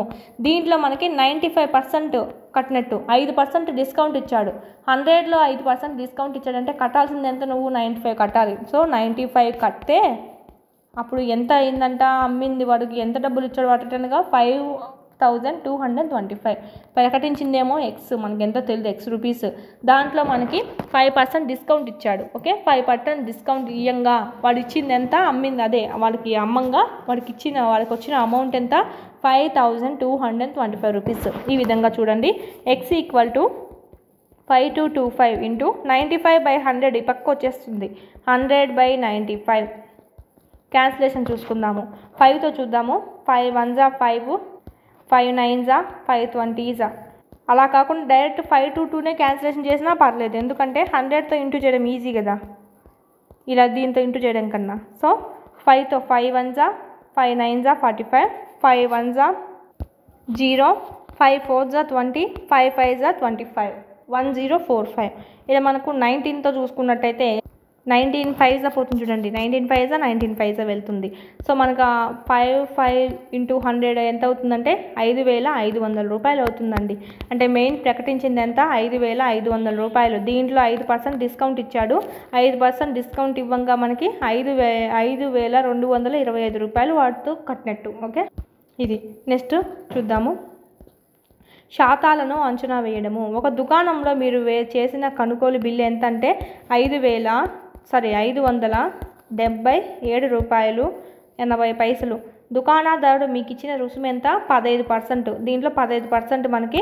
దీంట్లో మనకి 95% కట్టినట్టు 5% డిస్కౌంట్ ఇచ్చాడు. 100లో 5% డిస్కౌంట్ ఇచ్చాడంటే కట్టాల్సింది ఎంత? నువ్వు 95 కట్టాలి. సో 95 కడితే అప్పుడు ఎంత అయిందంట? అమ్మింది వాడికి ఎంత డబ్బులు ఇచ్చాడు? వాటిగా 5,225. ప్రకటించిందేమో ఎక్స్, మనకి ఎంతో తెలియదు, ఎక్స్ రూపీస్. దాంట్లో మనకి 5% డిస్కౌంట్ ఇచ్చాడు. ఓకే, 5% డిస్కౌంట్ ఇయ్యంగా వాడు ఇచ్చింది ఎంత? అమ్మింది అదే వాళ్ళకి అమ్మంగా వాళ్ళకి వచ్చిన అమౌంట్ ఎంత? 5,225 రూపీస్. ఈ విధంగా చూడండి. ఎక్స్ ఈక్వల్ టు 5225 ఇంటూ 95/100 ఈ పక్క వచ్చేస్తుంది. 100/95. క్యాన్సిలేషన్ చూసుకుందాము. 5తో చూద్దాము. 5 1 జా 5, 5 9 జా 5 20 జా. అలా కాకుండా డైరెక్ట్ 5 to 2నే క్యాన్సిలేషన్ చేసినా పర్లేదు. ఎందుకంటే 100తో ఇంటూ చేయడం ఈజీ కదా, ఇలా దీంతో ఇంటూ చేయడం కన్నా. సో 5తో 5 1 జా 5 9 జా 45, 5 1 జా 0, 5 4 జా 20, 5 5 జా 25, 1045. ఇలా మనకు 19తో చూసుకున్నట్టయితే 19 5 జా పోతుంది చూడండి. 19 5 జా 19 5 జా వెళ్తుంది. సో మనకు 5 ఇంటూ 100 ఎంత అవుతుందంటే 5,500 రూపాయలు అవుతుందండి. అంటే మెయిన్ ప్రకటించింది ఎంత? 5,500 రూపాయలు. దీంట్లో 5% డిస్కౌంట్ ఇచ్చాడు. 5% డిస్కౌంట్ ఇవ్వంగా మనకి 5,225 రూపాయలు వాటితో కట్టినట్టు. ఓకే, ఇది. నెక్స్ట్ చూద్దాము. శాతాలను అంచనా వేయడము. ఒక దుకాణంలో మీరు చేసిన కొనుగోలు బిల్లు ఎంత అంటే 577 రూపాయలు 80 పైసలు. దుకాణదారుడు మీకు ఇచ్చిన రుసుము ఎంత? 15%. దీంట్లో 15% మనకి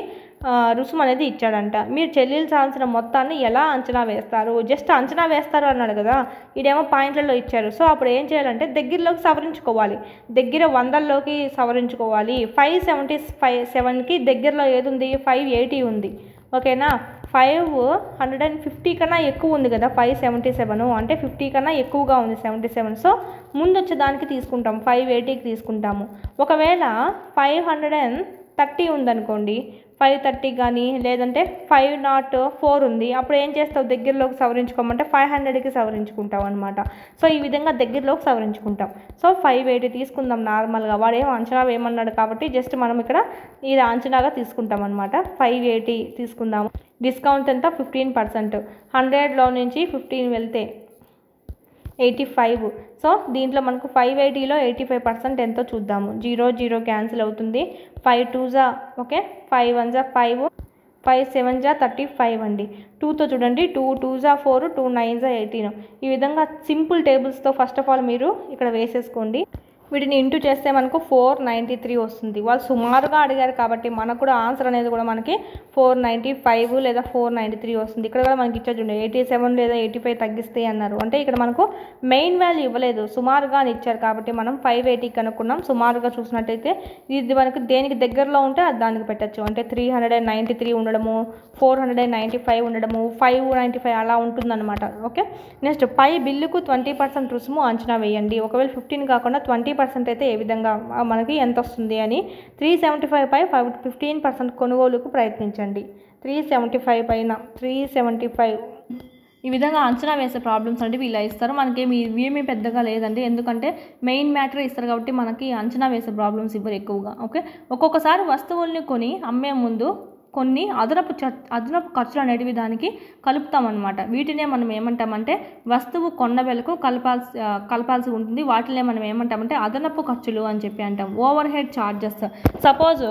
రుసుము అనేది ఇచ్చాడంట. మీరు చెల్లించాల్సిన మొత్తాన్ని ఎలా అంచనా వేస్తారు? జస్ట్ అంచనా వేస్తారు అన్నాడు కదా, ఇదేమో పాయింట్లలో ఇచ్చారు. సో అప్పుడు ఏం చేయాలంటే దగ్గరలోకి సవరించుకోవాలి. దగ్గర 100లోకి సవరించుకోవాలి. 577కి దగ్గరలో ఏది ఉంది? 580 ఉంది. ఓకేనా? 550 కన్నా ఎక్కువ ఉంది కదా 577, అంటే 50 కన్నా ఎక్కువగా ఉంది 77. సో ముందు వచ్చే దానికి తీసుకుంటాం, 580కి తీసుకుంటాము. ఒకవేళ 530 ఉందనుకోండి, 530 కానీ లేదంటే 504 ఉంది. అప్పుడు ఏం చేస్తావు, దగ్గరలోకి సవరించుకోమంటే 500కి సవరించుకుంటావు అనమాట. సో ఈ విధంగా దగ్గరలోకి సవరించుకుంటాం. సో 580 తీసుకుందాం నార్మల్గా, వాడు ఏమో అంచనా వేయమన్నాడు కాబట్టి జస్ట్ మనం ఇక్కడ ఇది అంచనాగా తీసుకుంటాం అనమాట. 580 తీసుకుందాము. డిస్కౌంట్ ఎంత 15%. 100లో నుంచి 15 వెళ్తే 85. సో దీంట్లో మనకు 580లో 85% ఎంతో చూద్దాము. 0 0 క్యాన్సిల్ అవుతుంది. 5 2s ఓకే, 5 1s 5, 5 7s 35 అండి. 2తో చూడండి, 2 2s 4, 2 9s 18. ఈ విధంగా సింపుల్ టేబుల్స్తో ఫస్ట్ ఆఫ్ ఆల్ మీరు ఇక్కడ వేసేసుకోండి. వీటిని ఇంటూ చేస్తే మనకు 493 వస్తుంది. వాళ్ళు సుమారుగా అడిగారు కాబట్టి మనకు కూడా ఆన్సర్ అనేది కూడా మనకి 495 లేదా 493 వస్తుంది. ఇక్కడ కూడా మనకి ఇచ్చారు చూడండి, 87 లేదా 85 తగ్గిస్తాయి అన్నారు. అంటే ఇక్కడ మనకు మెయిన్ వాల్యూ ఇవ్వలేదు, సుమారుగా అని ఇచ్చారు కాబట్టి మనం 580 కనుక్కున్నాం. సుమారుగా చూసినట్టయితే ఇది మనకు దేనికి దగ్గరలో ఉంటే అది దానికి పెట్టచ్చు. అంటే 393 ఉండడము, 495 ఉండడము, 595 అలా ఉంటుందన్నమాట. ఓకే, నెక్స్ట్ పై బిల్లుకు 20% రుసుము అంచనా వేయండి. ఒకవేళ 15 కాకుండా 20% అయితే ఏ విధంగా మనకి ఎంత వస్తుంది అని 375 పై 15% కొనుగోలుకు ప్రయత్నించండి. 375 పైన 375 ఈ విధంగా అంచనా వేసే ప్రాబ్లమ్స్ అంటే వీళ్ళు ఇస్తారు. మనకేమి ఇవేమీ పెద్దగా లేదండి, ఎందుకంటే మెయిన్ మ్యాటర్ ఇస్తారు కాబట్టి మనకి అంచనా వేసే ప్రాబ్లమ్స్ ఇవ్వరు ఎక్కువగా. ఓకే, ఒక్కొక్కసారి వస్తువుల్ని కొని అమ్మే ముందు కొన్ని అదనపు ఖర్చులు అనేటివి దానికి కలుపుతామన్నమాట. వీటినే మనం ఏమంటామంటే వస్తువు కొన్న వెలకు కలపాల్సి ఉంటుంది. వాటినే మనం ఏమంటామంటే అదనపు ఖర్చులు అని చెప్పి అంటాం. Over head charges. సపోజ్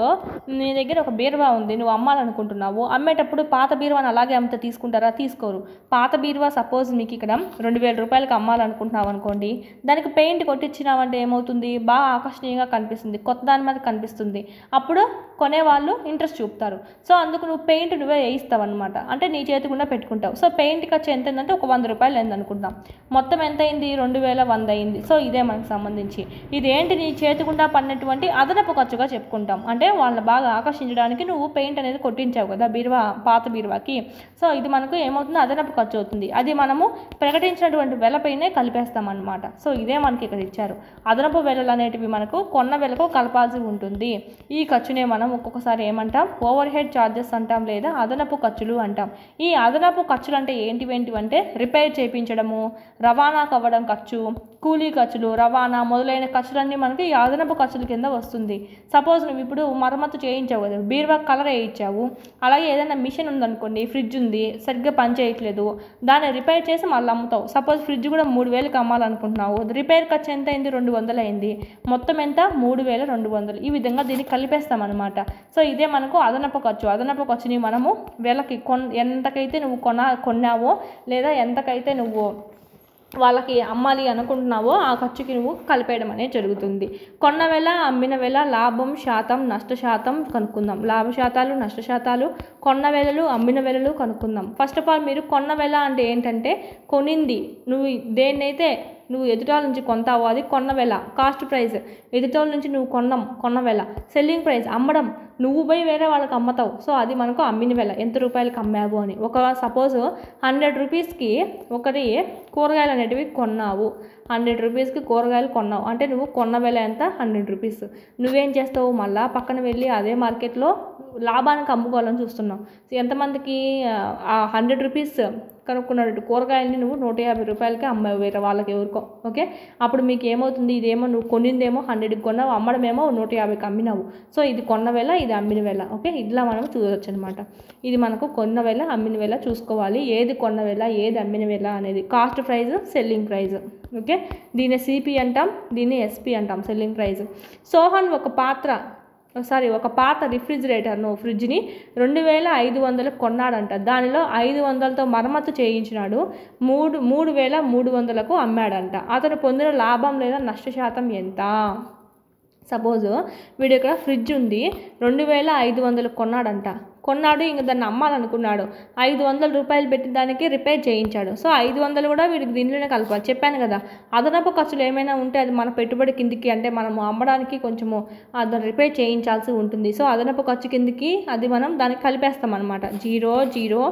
నీ దగ్గర ఒక బీరువా ఉంది, నువ్వు అమ్మాలనుకుంటున్నావు. అమ్మేటప్పుడు పాత బీరువాని అలాగే అమ్మితే తీసుకుంటారా? తీసుకోరు. పాత బీరువా సపోజ్ మీకు ఇక్కడ 2000 రూపాయలకి అమ్మాలనుకుంటున్నావు అనుకోండి, దానికి పెయింట్ కొట్టించినావంటే ఏమవుతుంది, బాగా ఆకర్షణీయంగా కనిపిస్తుంది, కొత్త దాని మీద కనిపిస్తుంది. అప్పుడు కొనేవాళ్ళు ఇంట్రెస్ట్ చూపుతారు. సో అందుకు నువ్వు పెయింట్ నువ్వే వేయిస్తావు అనమాట. అంటే నీ చేతి గుండా పెట్టుకుంటావు. సో పెయింట్ ఖర్చు ఎంత అయిందంటే ఒక 100 రూపాయలు అయింది అనుకుందాం. మొత్తం ఎంత అయింది, 2100 అయింది. సో ఇదే మనకు సంబంధించి ఇదేంటి, నీ చేతి గుండా పడినటువంటి అదనపు ఖర్చుగా చెప్పుకుంటాం. అంటే వాళ్ళని బాగా ఆకర్షించడానికి నువ్వు పెయింట్ అనేది కొట్టించావు కదా పాత బీరువాకి. సో ఇది మనకు ఏమవుతుంది, అదనపు ఖర్చు అవుతుంది. అది మనము ప్రకటించినటువంటి వెలపైనే కలిపేస్తాం అనమాట. సో ఇదే మనకి ఇక్కడ ఇచ్చారు. అదనపు వెలలు అనేటివి మనకు కొన్న వెలకు కలపాల్సి ఉంటుంది. ఈ ఖర్చునే మనం ఒక్కొక్కసారి ఏమంటాం, ఓవర్ హెడ్ ఛార్జెస్ అంటాం లేదా అదనపు ఖర్చులు అంటాం. ఈ అదనపు ఖర్చులు అంటే ఏంటివంటే రిపేర్ చేయించడము, రవాణాకు అవ్వడం ఖర్చు, కూలీ ఖర్చులు, రవాణా మొదలైన ఖర్చులన్నీ మనకి ఈ అదనపు ఖర్చుల కింద వస్తుంది. సపోజ్ నువ్వు ఇప్పుడు మరమ్మతు చేయించావు కదా, బీరువా కలర్ వేయించావు. అలాగే ఏదైనా మిషన్ ఉందనుకోండి, ఫ్రిడ్జ్ ఉంది, సరిగ్గా పని చేయట్లేదు, దాన్ని రిపేర్ చేసి మళ్ళీ అమ్ముతావు. సపోజ్ ఫ్రిడ్జ్ కూడా 3000కి అమ్మాలనుకుంటున్నావు, రిపేర్ ఖర్చు ఎంత అయింది, 200 అయింది. మొత్తం ఎంత, 3200. ఈ విధంగా దీన్ని కలిపేస్తాం అనమాట. సో ఇదే మనకు అదనపు ఖర్చు. అదనపు ఖర్చుని మనము వేలకి ఎంతకైతే నువ్వు కొన్నావో లేదా ఎంతకైతే నువ్వు వాళ్ళకి అమ్మాలి అనుకుంటున్నావో ఆ ఖర్చుకి నువ్వు కలిపేయడం అనేది జరుగుతుంది. కొన్న వేళ, అమ్మిన వేళ, లాభం శాతం, నష్ట శాతం కనుక్కుందాం. లాభ శాతాలు, నష్ట శాతాలు, కొన్న వేళలు, అమ్మిన వేళలు కనుక్కుందాం. ఫస్ట్ ఆఫ్ ఆల్ మీరు కొన్న వేళ అంటే ఏంటంటే కొనింది, నువ్వు దేన్నైతే నువ్వు ఎదుటాల నుంచి కొంటావో అది కొన్న వేళ, కాస్ట్ ప్రైస్. ఎదుటాల నుంచి నువ్వు కొన్న వేళ. సెల్లింగ్ ప్రైస్, అమ్మడం, నువ్వు పోయి వేరే వాళ్ళకి అమ్మతావు. సో అది మనకు అమ్మిన వేళ, ఎంత రూపాయలకి అమ్మావు అని. ఒక సపోజ్ 100 రూపీస్కి ఒకటి కూరగాయలు అనేటివి కొన్నావు. 100 రూపీస్కి కూరగాయలు కొన్నావు అంటే నువ్వు కొన్న వేళ ఎంత, 100 రూపీస్. నువ్వేం చేస్తావు, మళ్ళీ పక్కన వెళ్ళి అదే మార్కెట్లో లాభానికి అమ్ముకోవాలని చూస్తున్నావు. ఎంతమందికి ఆ 100 రూపీస్ కనుక్కున్నట్టు కూరగాయలని నువ్వు 150 రూపాయలకి అమ్మావు వేరే వాళ్ళకి ఎవరికో. ఓకే, అప్పుడు మీకు ఏమవుతుంది, ఇదేమో నువ్వు కొనిందేమో 100కి కొన్నావు, అమ్మడమేమో 150కి అమ్మినావు. సో ఇది కొన్న వేళ, ఇది అమ్మిన వేళ. ఓకే, ఇట్లా మనం చూడవచ్చు అనమాట. ఇది మనకు కొన్న వేళ, అమ్మిన వేళ చూసుకోవాలి. ఏది కొన్న వేళ, ఏది అమ్మిన వేళ అనేది. Cost price, selling price. Okay, దీన్ని సిపి అంటాం, దీన్ని ఎస్పి అంటాం, సెల్లింగ్ ప్రైస్. సోహన్ ఒక పాత రిఫ్రిజిరేటర్ను, ఫ్రిడ్జ్ని 2500 కొన్నాడంట. దానిలో 500తో మరమ్మతు చేయించినాడు, 3300కు అమ్మాడంట. అతను పొందిన లాభం లేదా నష్ట శాతం ఎంత? సపోజ్ వీడు ఇక్కడ ఫ్రిడ్జ్ ఉంది, 2500 కొన్నాడు, ఇంక దాన్ని అమ్మాలనుకున్నాడు. 500 రూపాయలు పెట్టి దానికి రిపేర్ చేయించాడు. సో 500 కూడా వీడికి దీనిలోనే కలపాలి. చెప్పాను కదా, అదనపు ఖర్చులు ఏమైనా ఉంటే అది మన పెట్టుబడి కిందికి, అంటే మనము అమ్మడానికి కొంచెము దాన్ని రిపేర్ చేయించాల్సి ఉంటుంది. సో అదనపు ఖర్చు కిందికి అది మనం దానికి కలిపేస్తాం అనమాట. 0 0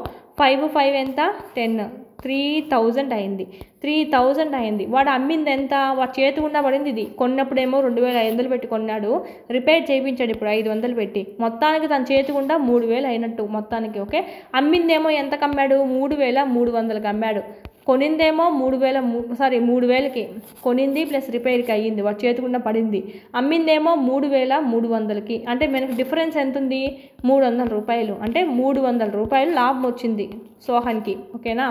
5 5 ఎంత, 10, 3000 అయింది. 3000 అయింది. వాడు అమ్మింది ఎంత? వాడు చేతికుండా పడింది ఇది. కొన్నప్పుడేమో 2500 పెట్టి కొన్నాడు, రిపేర్ చేయించాడు ఇప్పుడు 500 పెట్టి. మొత్తానికి తన చేతికుండా 3000 అయినట్టు మొత్తానికి. ఓకే, అమ్మిందేమో ఎంతకు అమ్మాడు? 3300కి అమ్మాడు. కొనిందేమో 3000కి కొనింది ప్లస్ రిపేర్కి అయ్యింది, వాడు చేతికుండా పడింది. అమ్మిందేమో 3300కి. అంటే మనకి డిఫరెన్స్ ఎంత ఉంది? 300 రూపాయలు. అంటే 300 రూపాయలు లాభం వచ్చింది సోహన్కి. ఓకేనా,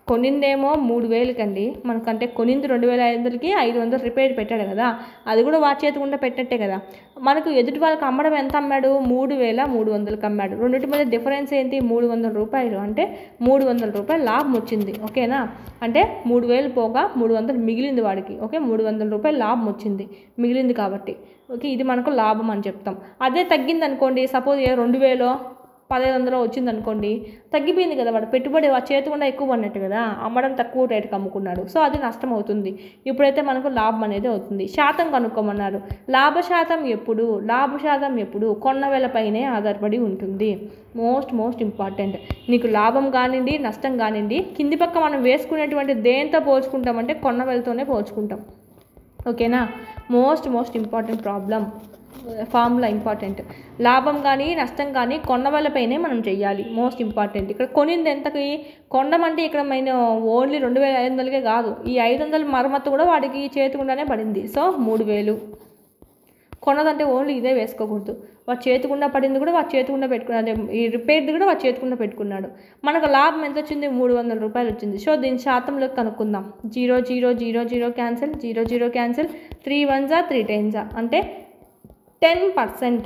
కొనిందేమో 3000కి అండి మనకంటే, కొనింది 2500కి 500 రిపేర్ పెట్టాడు కదా, అది కూడా వాడి చేతికుండా పెట్టట్టే కదా. మనకు ఎదుటి వాళ్ళకి అమ్మడం ఎంత అమ్మాడు? 3300కి అమ్మాడు. రెండింటి మధ్య డిఫరెన్స్ ఏంటి? 300 రూపాయలు. అంటే 300 రూపాయలు లాభం వచ్చింది. ఓకేనా, అంటే 3000 పోగా 300 మిగిలింది వాడికి. ఓకే, 300 రూపాయలు లాభం వచ్చింది మిగిలింది కాబట్టి. ఓకే, ఇది మనకు లాభం అని చెప్తాం. అదే తగ్గింది అనుకోండి, సపోజ్ 2000 1500 వచ్చింది అనుకోండి, తగ్గిపోయింది కదా, వాడు పెట్టుబడి వాడి చేతికుండా ఎక్కువ పడినట్టు కదా, అమ్మడం తక్కువ రేటుకి అమ్ముకున్నాడు. సో అది నష్టం అవుతుంది. ఇప్పుడైతే మనకు లాభం అనేది అవుతుంది. శాతం కనుక్కోమన్నారు. లాభశాతం ఎప్పుడు కొన్న వేలపైనే ఆధారపడి ఉంటుంది. Most important. నీకు లాభం కానివ్వండి నష్టం కానివ్వండి, కింది పక్క మనం వేసుకునేటువంటి దేంతో పోల్చుకుంటామంటే కొన్న వేలతోనే పోల్చుకుంటాం. ఓకేనా, మోస్ట్ ఇంపార్టెంట్ ఫార్ములా ఇంపార్టెంట్. లాభం కానీ నష్టం కానీ కొన్న వాళ్ళపైనే మనం చెయ్యాలి. Most important. ఇక్కడ కొనింది ఎంతకి? కొనమంటే ఇక్కడ మన ఓన్లీ 2500కే కాదు, ఈ 500 మరమ్మత్తు కూడా వాడికి చేతికుండానే పడింది. సో 3000. కొన్నదంటే ఓన్లీ ఇదే వేసుకోకూడదు. వాడు చేతికుండా పడింది కూడా వాడు చేతికుండా పెట్టుకున్నాడు, ఈ రిపేర్ది కూడా వాడు చేతికుండా పెట్టుకున్నాడు. మనకు లాభం ఎంత వచ్చింది? 300 రూపాయలు వచ్చింది. సో దీని శాతంలోకి కనుక్కుందాం. 0 0 0 0 క్యాన్సిల్, 0 0 క్యాన్సిల్, 3 1s 3 10s అంటే 10%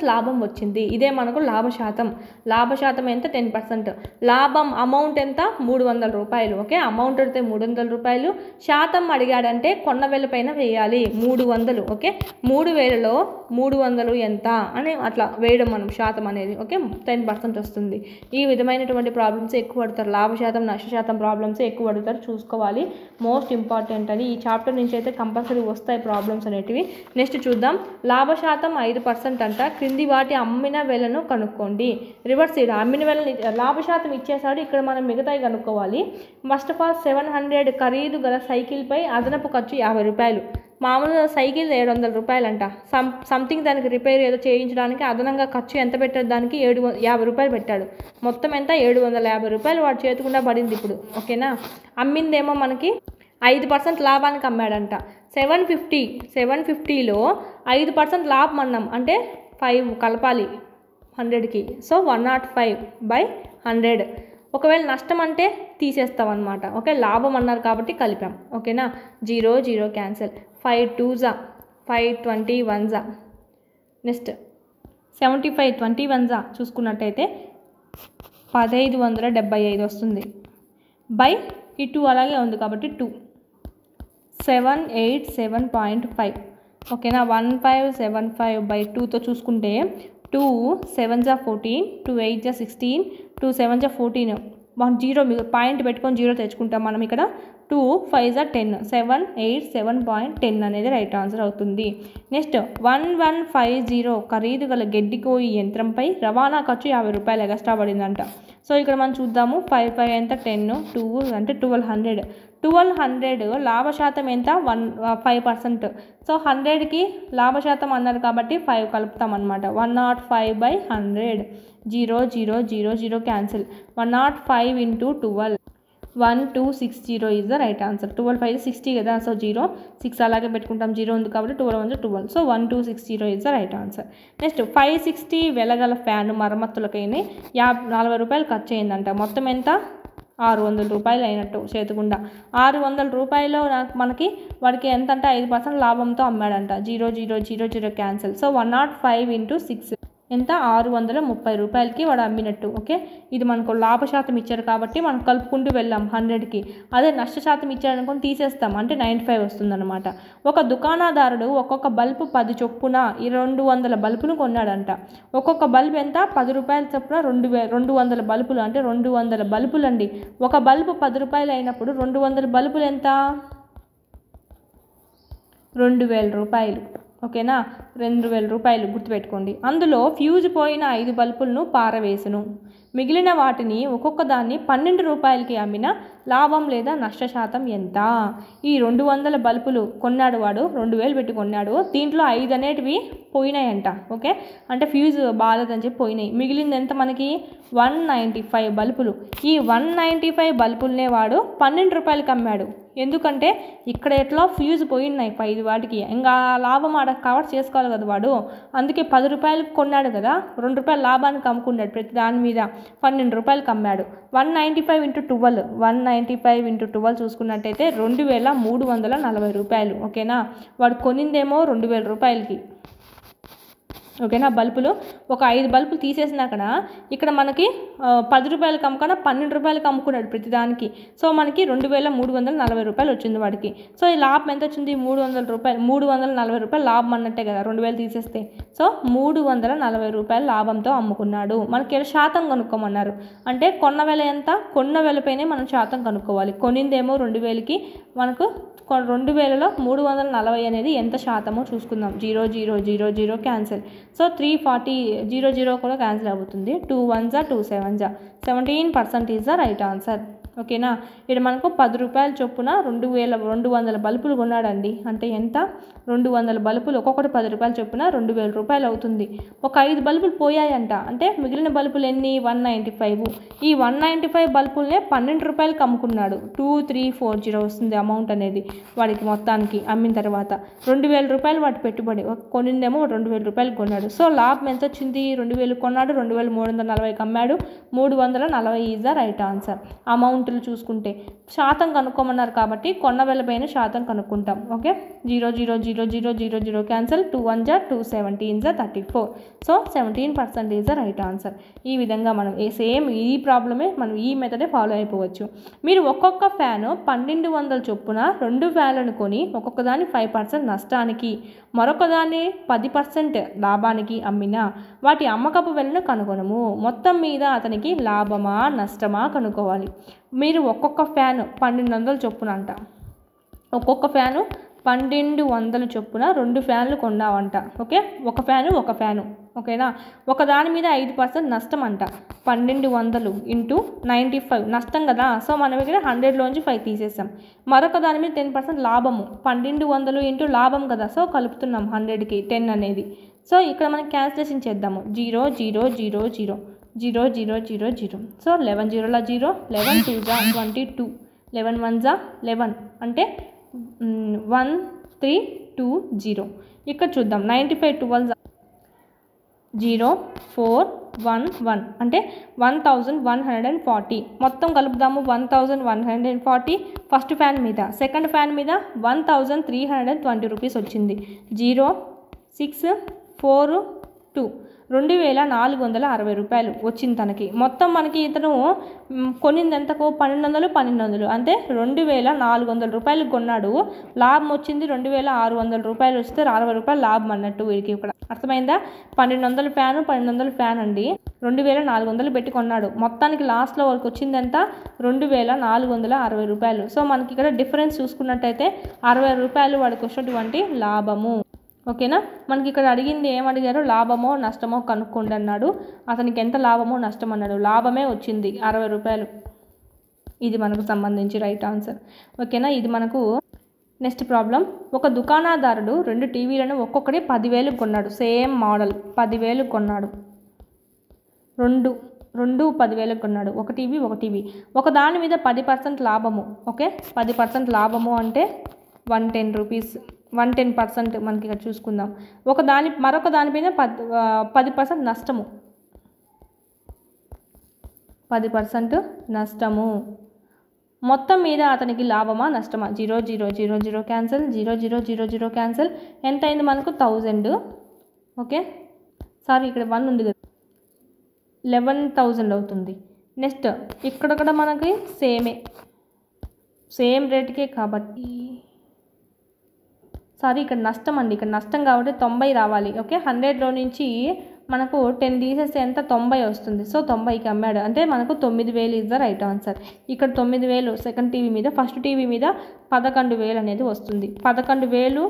లాభం వచ్చింది. ఇదే మనకు లాభశాతం. లాభశాతం ఎంత? 10%. లాభం అమౌంట్ ఎంత? 300 రూపాయలు. ఓకే, అమౌంట్ అయితే 300 రూపాయలు. శాతం అడిగాడంటే కొన్న వేల పైన వేయాలి 300. ఓకే, 3000లో 300 ఎంత అని అట్లా వేయడం మనం శాతం అనేది. ఓకే, 10% వస్తుంది. ఈ విధమైనటువంటి ప్రాబ్లమ్స్ ఎక్కువ పడతారు. లాభశాతం నష్టశాతం ప్రాబ్లమ్స్ ఎక్కువ పడతారు, చూసుకోవాలి. మోస్ట్ ఇంపార్టెంట్ అని ఈ చాప్టర్ నుంచి అయితే కంపల్సరీ వస్తాయి ప్రాబ్లమ్స్ అనేటివి. నెక్స్ట్ చూద్దాం. లాభశాతం 5% అంట. క్రింది వాటి అమ్మిన వేలను కనుక్కోండి. రివర్స్ సైడ్ అమ్మిన వేలని లాభశాతం ఇచ్చేసాడు, ఇక్కడ మనం మిగతాయి కనుక్కోవాలి. ఫస్ట్ ఆఫ్ ఆల్ 700 ఖరీదు గల సైకిల్పై అదనపు ఖర్చు 50 రూపాయలు. మామూలుగా సైకిల్ 700 రూపాయలు అంట. సంథింగ్ దానికి రిపేర్ ఏదో చేయించడానికి అదనంగా ఖర్చు ఎంత పెట్టాడు? దానికి 50 రూపాయలు పెట్టాడు. మొత్తం ఎంత? 750 రూపాయలు వాడు చేతికుండా పడింది ఇప్పుడు. ఓకేనా, అమ్మిందేమో మనకి 5% లాభానికి అమ్మాడంట. 750లో 5% లాభం అన్నాం అంటే 5 కలపాలి 100కి. సో 105/100. ఒకవేళ నష్టం అంటే తీసేస్తాం అనమాట. ఓకే, లాభం అన్నారు కాబట్టి కలిపాం. ఓకేనా, 0 0 cancel, 5 2s 5 21s. Next 75 21s చూసుకున్నట్టయితే 1575 వస్తుంది. బై ఈ 2 అలాగే ఉంది కాబట్టి 2 787.5. ఓకేనా, 1575/2తో చూసుకుంటే 2 7s 14, 2 8s 16, 2 7s 14. 0 మీకు పాయింట్ పెట్టుకొని 0 తెచ్చుకుంటాం మనం ఇక్కడ. 2 5s 10, 787.10 అనేది రైట్ ఆన్సర్ అవుతుంది. నెక్స్ట్ 1150 ఖరీదు గల గెడ్డికోయి యంత్రంపై రవాణా ఖర్చు 50 రూపాయలు ఎక్స్ట్రా పడిందంట. సో ఇక్కడ మనం చూద్దాము. 5 5 ఎంత? 10, 2 అంటే 1200. 1200 లాభశాతం ఎంత? 5%. సో 100కి లాభశాతం అన్నారు కాబట్టి 5 కలుపుతాం అనమాట. 105/100. 0 0 0 0 cancel. 105 × 12 1260 is the right answer. 12 5 60 కదా, సో 0 6 అలాగే పెట్టుకుంటాం. 0 ఉంది కాబట్టి 12 1 12. So 1260 is the right answer. Next 560 వెలగల ఫ్యాన్ మరమ్మతులకైనా 40 రూపాయలు ఖర్చు అయిందంట. మొత్తం ఎంత? 600 రూపాయలు అయినట్టు చేతికుండా. 600 రూపాయలు మనకి వాడికి ఎంత అంటే 5% లాభంతో అమ్మాడంట. 0 0 0 0 క్యాన్సిల్. సో 105 × 6 ఎంత? 630 రూపాయలకి వాడు అమ్మినట్టు. ఓకే, ఇది మనకు లాభశాతం ఇచ్చారు కాబట్టి మనం కలుపుకుంటూ వెళ్ళాం 100కి. అదే నష్టశాతం ఇచ్చారనుకొని తీసేస్తాం అంటే 95 వస్తుందన్నమాట. ఒక దుకాణదారుడు ఒక్కొక్క బల్బు 10 చొప్పున 200 బల్బులు కొన్నాడంట. ఒక్కొక్క బల్బు ఎంత? 10 రూపాయల చొప్పున 200 బల్బులు అంటే 200 బల్బులు అండి. ఒక బల్బు 10 రూపాయలు అయినప్పుడు 200 బల్బులు ఎంత? 2000 రూపాయలు. ఓకేనా 2000 రూపాయలు గుర్తుపెట్టుకోండి. అందులో ఫ్యూజ్ పోయిన 5 బల్బులను పారవేసును. మిగిలిన వాటిని ఒక్కొక్క దాన్ని 12 రూపాయలకి అమ్మిన లాభం లేదా నష్ట శాతం ఎంత? ఈ 200 బల్బులు కొన్నాడు వాడు, 2000 పెట్టి కొన్నాడు. దీంట్లో 5 అనేటివి పోయినాయంట. ఓకే, అంటే ఫ్యూజ్ బాగాలేదని చెప్పి పోయినాయి. మిగిలింది ఎంత మనకి? 195 బల్బులు. ఈ 195 బల్బులనే వాడు 12 రూపాయలకి అమ్మాడు. ఎందుకంటే ఇక్కడ ఎట్లా ఫ్యూజ్ పోయినాయి 5 వాటికి, ఇంకా లాభం ఆడ కవర్ చేసుకోవాలి కదా వాడు. అందుకే 10 రూపాయలకు కొన్నాడు కదా, 2 రూపాయల లాభానికి అమ్ముకున్నాడు. ప్రతి దాని మీద 12 రూపాయలకి అమ్మాడు. 195 × 12 195 × 12 చూసుకున్నట్టయితే 2340 రూపాయలు. ఓకేనా, వాడు కొనిందేమో 2000 రూపాయలకి. ఓకేనా, బల్బులు ఒక 5 బల్బులు తీసేసినాక ఇక్కడ మనకి 10 రూపాయలకి అమ్ముకన్నా 12 రూపాయలకి అమ్ముకున్నాడు ప్రతిదానికి. సో మనకి 2340 రూపాయలు వచ్చింది వాడికి. సో ఈ లాభం ఎంత వచ్చింది? 300 రూపాయలు. 340 రూపాయలు లాభం అన్నట్టే కదా 2000 తీసేస్తే. సో 340 రూపాయలు లాభంతో అమ్ముకున్నాడు. మనకి శాతం కనుక్కోమన్నారు. అంటే కొన్న వెల ఎంత? కొన్న వెలపైనే మనం శాతం కనుక్కోవాలి. కొనిందేమో 2000కి, మనకు 2000లో 340 అనేది ఎంత శాతమో చూసుకుందాం. 0 0 0 0 క్యాన్సిల్. సో 340 0 0 కూడా క్యాన్సిల్ అవుతుంది. 2 1 2 7 17% ఈజ్ ద రైట్ ఆన్సర్. ఓకేనా, ఇక్కడ మనకు 10 రూపాయల చొప్పున 2200 బల్బులు కొన్నాడండి. అంటే ఎంత? 200 బల్బులు, ఒక్కొక్కటి 10 రూపాయల చొప్పున 2000 రూపాయలు అవుతుంది. ఒక 5 బల్బులు పోయాయంట. అంటే మిగిలిన బల్బులు ఎన్ని? 195. ఈ 195 బల్బులనే 12 రూపాయలకి అమ్ముకున్నాడు. 2340 వస్తుంది అమౌంట్ అనేది వాడికి మొత్తానికి అమ్మిన తర్వాత. 2000 రూపాయలు వాటి పెట్టుబడి, కొనిందేమో 2000 రూపాయలు కొన్నాడు. సో లాభం ఎంత వచ్చింది? 2000 కొన్నాడు, 2340కి అమ్మాడు. 340 ఈజ్ ద రైట్ ఆన్సర్. అమౌంట్లు చూసుకుంటే శాతం కనుక్కోమన్నారు కాబట్టి కొన్న వెలపైన శాతం కనుక్కుంటాం. Okay, 0 0 0 0 0 0 cancel. 2 1 2 17 34. So 17% is the right answer. ఈ విధంగా మనం సేమ్ ఈ ప్రాబ్లమే మనం ఈ మెథడే ఫాలో అయిపోవచ్చు. మీరు ఒక్కొక్క ఫ్యాను 1200 చొప్పున 2 ఫ్యాన్లను కొని ఒక్కొక్క దాన్ని 5% నష్టానికి, మరొక దాన్ని 10% లాభానికి అమ్మినా వాటి అమ్మకపు వెలను కనుగొనము. మొత్తం మీద అతనికి లాభమా నష్టమా కనుక్కోవాలి. మీరు ఒక్కొక్క ఫ్యాను 1200 చొప్పున అంట, ఒక్కొక్క ఫ్యాను 1200 చొప్పున 2 ఫ్యాన్లు కొన్నావంట. ఓకే, ఒక ఫ్యాను. ఓకేనా, ఒక దాని మీద 5% నష్టం అంట. 1200 × 95 నష్టం కదా. సో మనం ఇక్కడ 100లోంచి 5 తీసేసాం. మరొక దాని మీద 10% లాభము. 1200 × లాభం కదా, సో కలుపుతున్నాం 100కి 10 అనేది. సో ఇక్కడ మనం క్యాన్సిలేషన్ చేద్దాము. 0 0 0 0 0 0 0 0. సో 11 0 0, 11 2 22, 11 1 11, అంటే 1 3 2 0. ఇక్కడ చూద్దాం 95 12 0 4 1 1, అంటే 1140. మొత్తం కలుపుదాము. 1140 ఫస్ట్ ఫ్యాన్ మీద, సెకండ్ ఫ్యాన్ మీద 1320 రూపీస్ వచ్చింది. 0 6 4 2 2460 రూపాయలు వచ్చింది తనకి. మొత్తం మనకి ఇతను కొనింది ఎంతకు? 1200 అంటే 2400 రూపాయలు కొన్నాడు. లాభం వచ్చింది 2600 రూపాయలు వస్తే 60 రూపాయలు లాభం అన్నట్టు వీడికి. ఇక్కడ అర్థమైందా? 1200 ఫ్యాన్ అండి, 2400 పెట్టి కొన్నాడు. మొత్తానికి లాస్ట్లో వరకు వచ్చింది ఎంత? 2460 రూపాయలు. సో మనకి ఇక్కడ డిఫరెన్స్ చూసుకున్నట్టయితే 60 రూపాయలు వాడికి వచ్చినటువంటి లాభము. ఓకేనా, మనకి ఇక్కడ అడిగింది ఏమడిగారు? లాభమో నష్టమో కనుక్కోండి అన్నాడు. అతనికి ఎంత లాభమో నష్టం అన్నాడు. లాభమే వచ్చింది 60 రూపాయలు. ఇది మనకు సంబంధించి రైట్ ఆన్సర్. ఓకేనా, ఇది మనకు నెక్స్ట్ ప్రాబ్లం. ఒక దుకాణదారుడు 2 టీవీలను ఒక్కొక్కటి 10,000 కొన్నాడు. సేమ్ మోడల్ 10,000 కొన్నాడు. రెండు 10,000 కొన్నాడు. ఒక టీవీ ఒక దాని మీద 10% లాభము. ఓకే, 10% లాభము అంటే 110 రూపీస్, 110% మనకి ఇక్కడ చూసుకుందాం. మరొక దానిపైన 10% నష్టము, 10% నష్టము. మొత్తం మీద అతనికి లాభమా నష్టమా? 0 0 0 0 క్యాన్సిల్. 0 0 0 0 క్యాన్సిల్. ఎంత అయింది మనకు? 1000. ఓకే, సారీ ఇక్కడ 1 ఉంది కదా, 11,000 అవుతుంది. నెక్స్ట్ ఇక్కడ కూడా మనకి సేమ్ రేట్కే కాబట్టి, సారీ ఇక్కడ నష్టం అండి, ఇక్కడ నష్టం కాబట్టి 90 రావాలి. ఓకే, 100లో నుంచి మనకు 10 తీసేస్తే ఎంత? 90 వస్తుంది. సో 90కి అమ్మాడు. అంటే మనకు 9000 ఈజ్ ద రైట్ ఆన్సర్. ఇక్కడ 9000 సెకండ్ టీవీ మీద, ఫస్ట్ టీవీ మీద 11,000 అనేది వస్తుంది. 11,000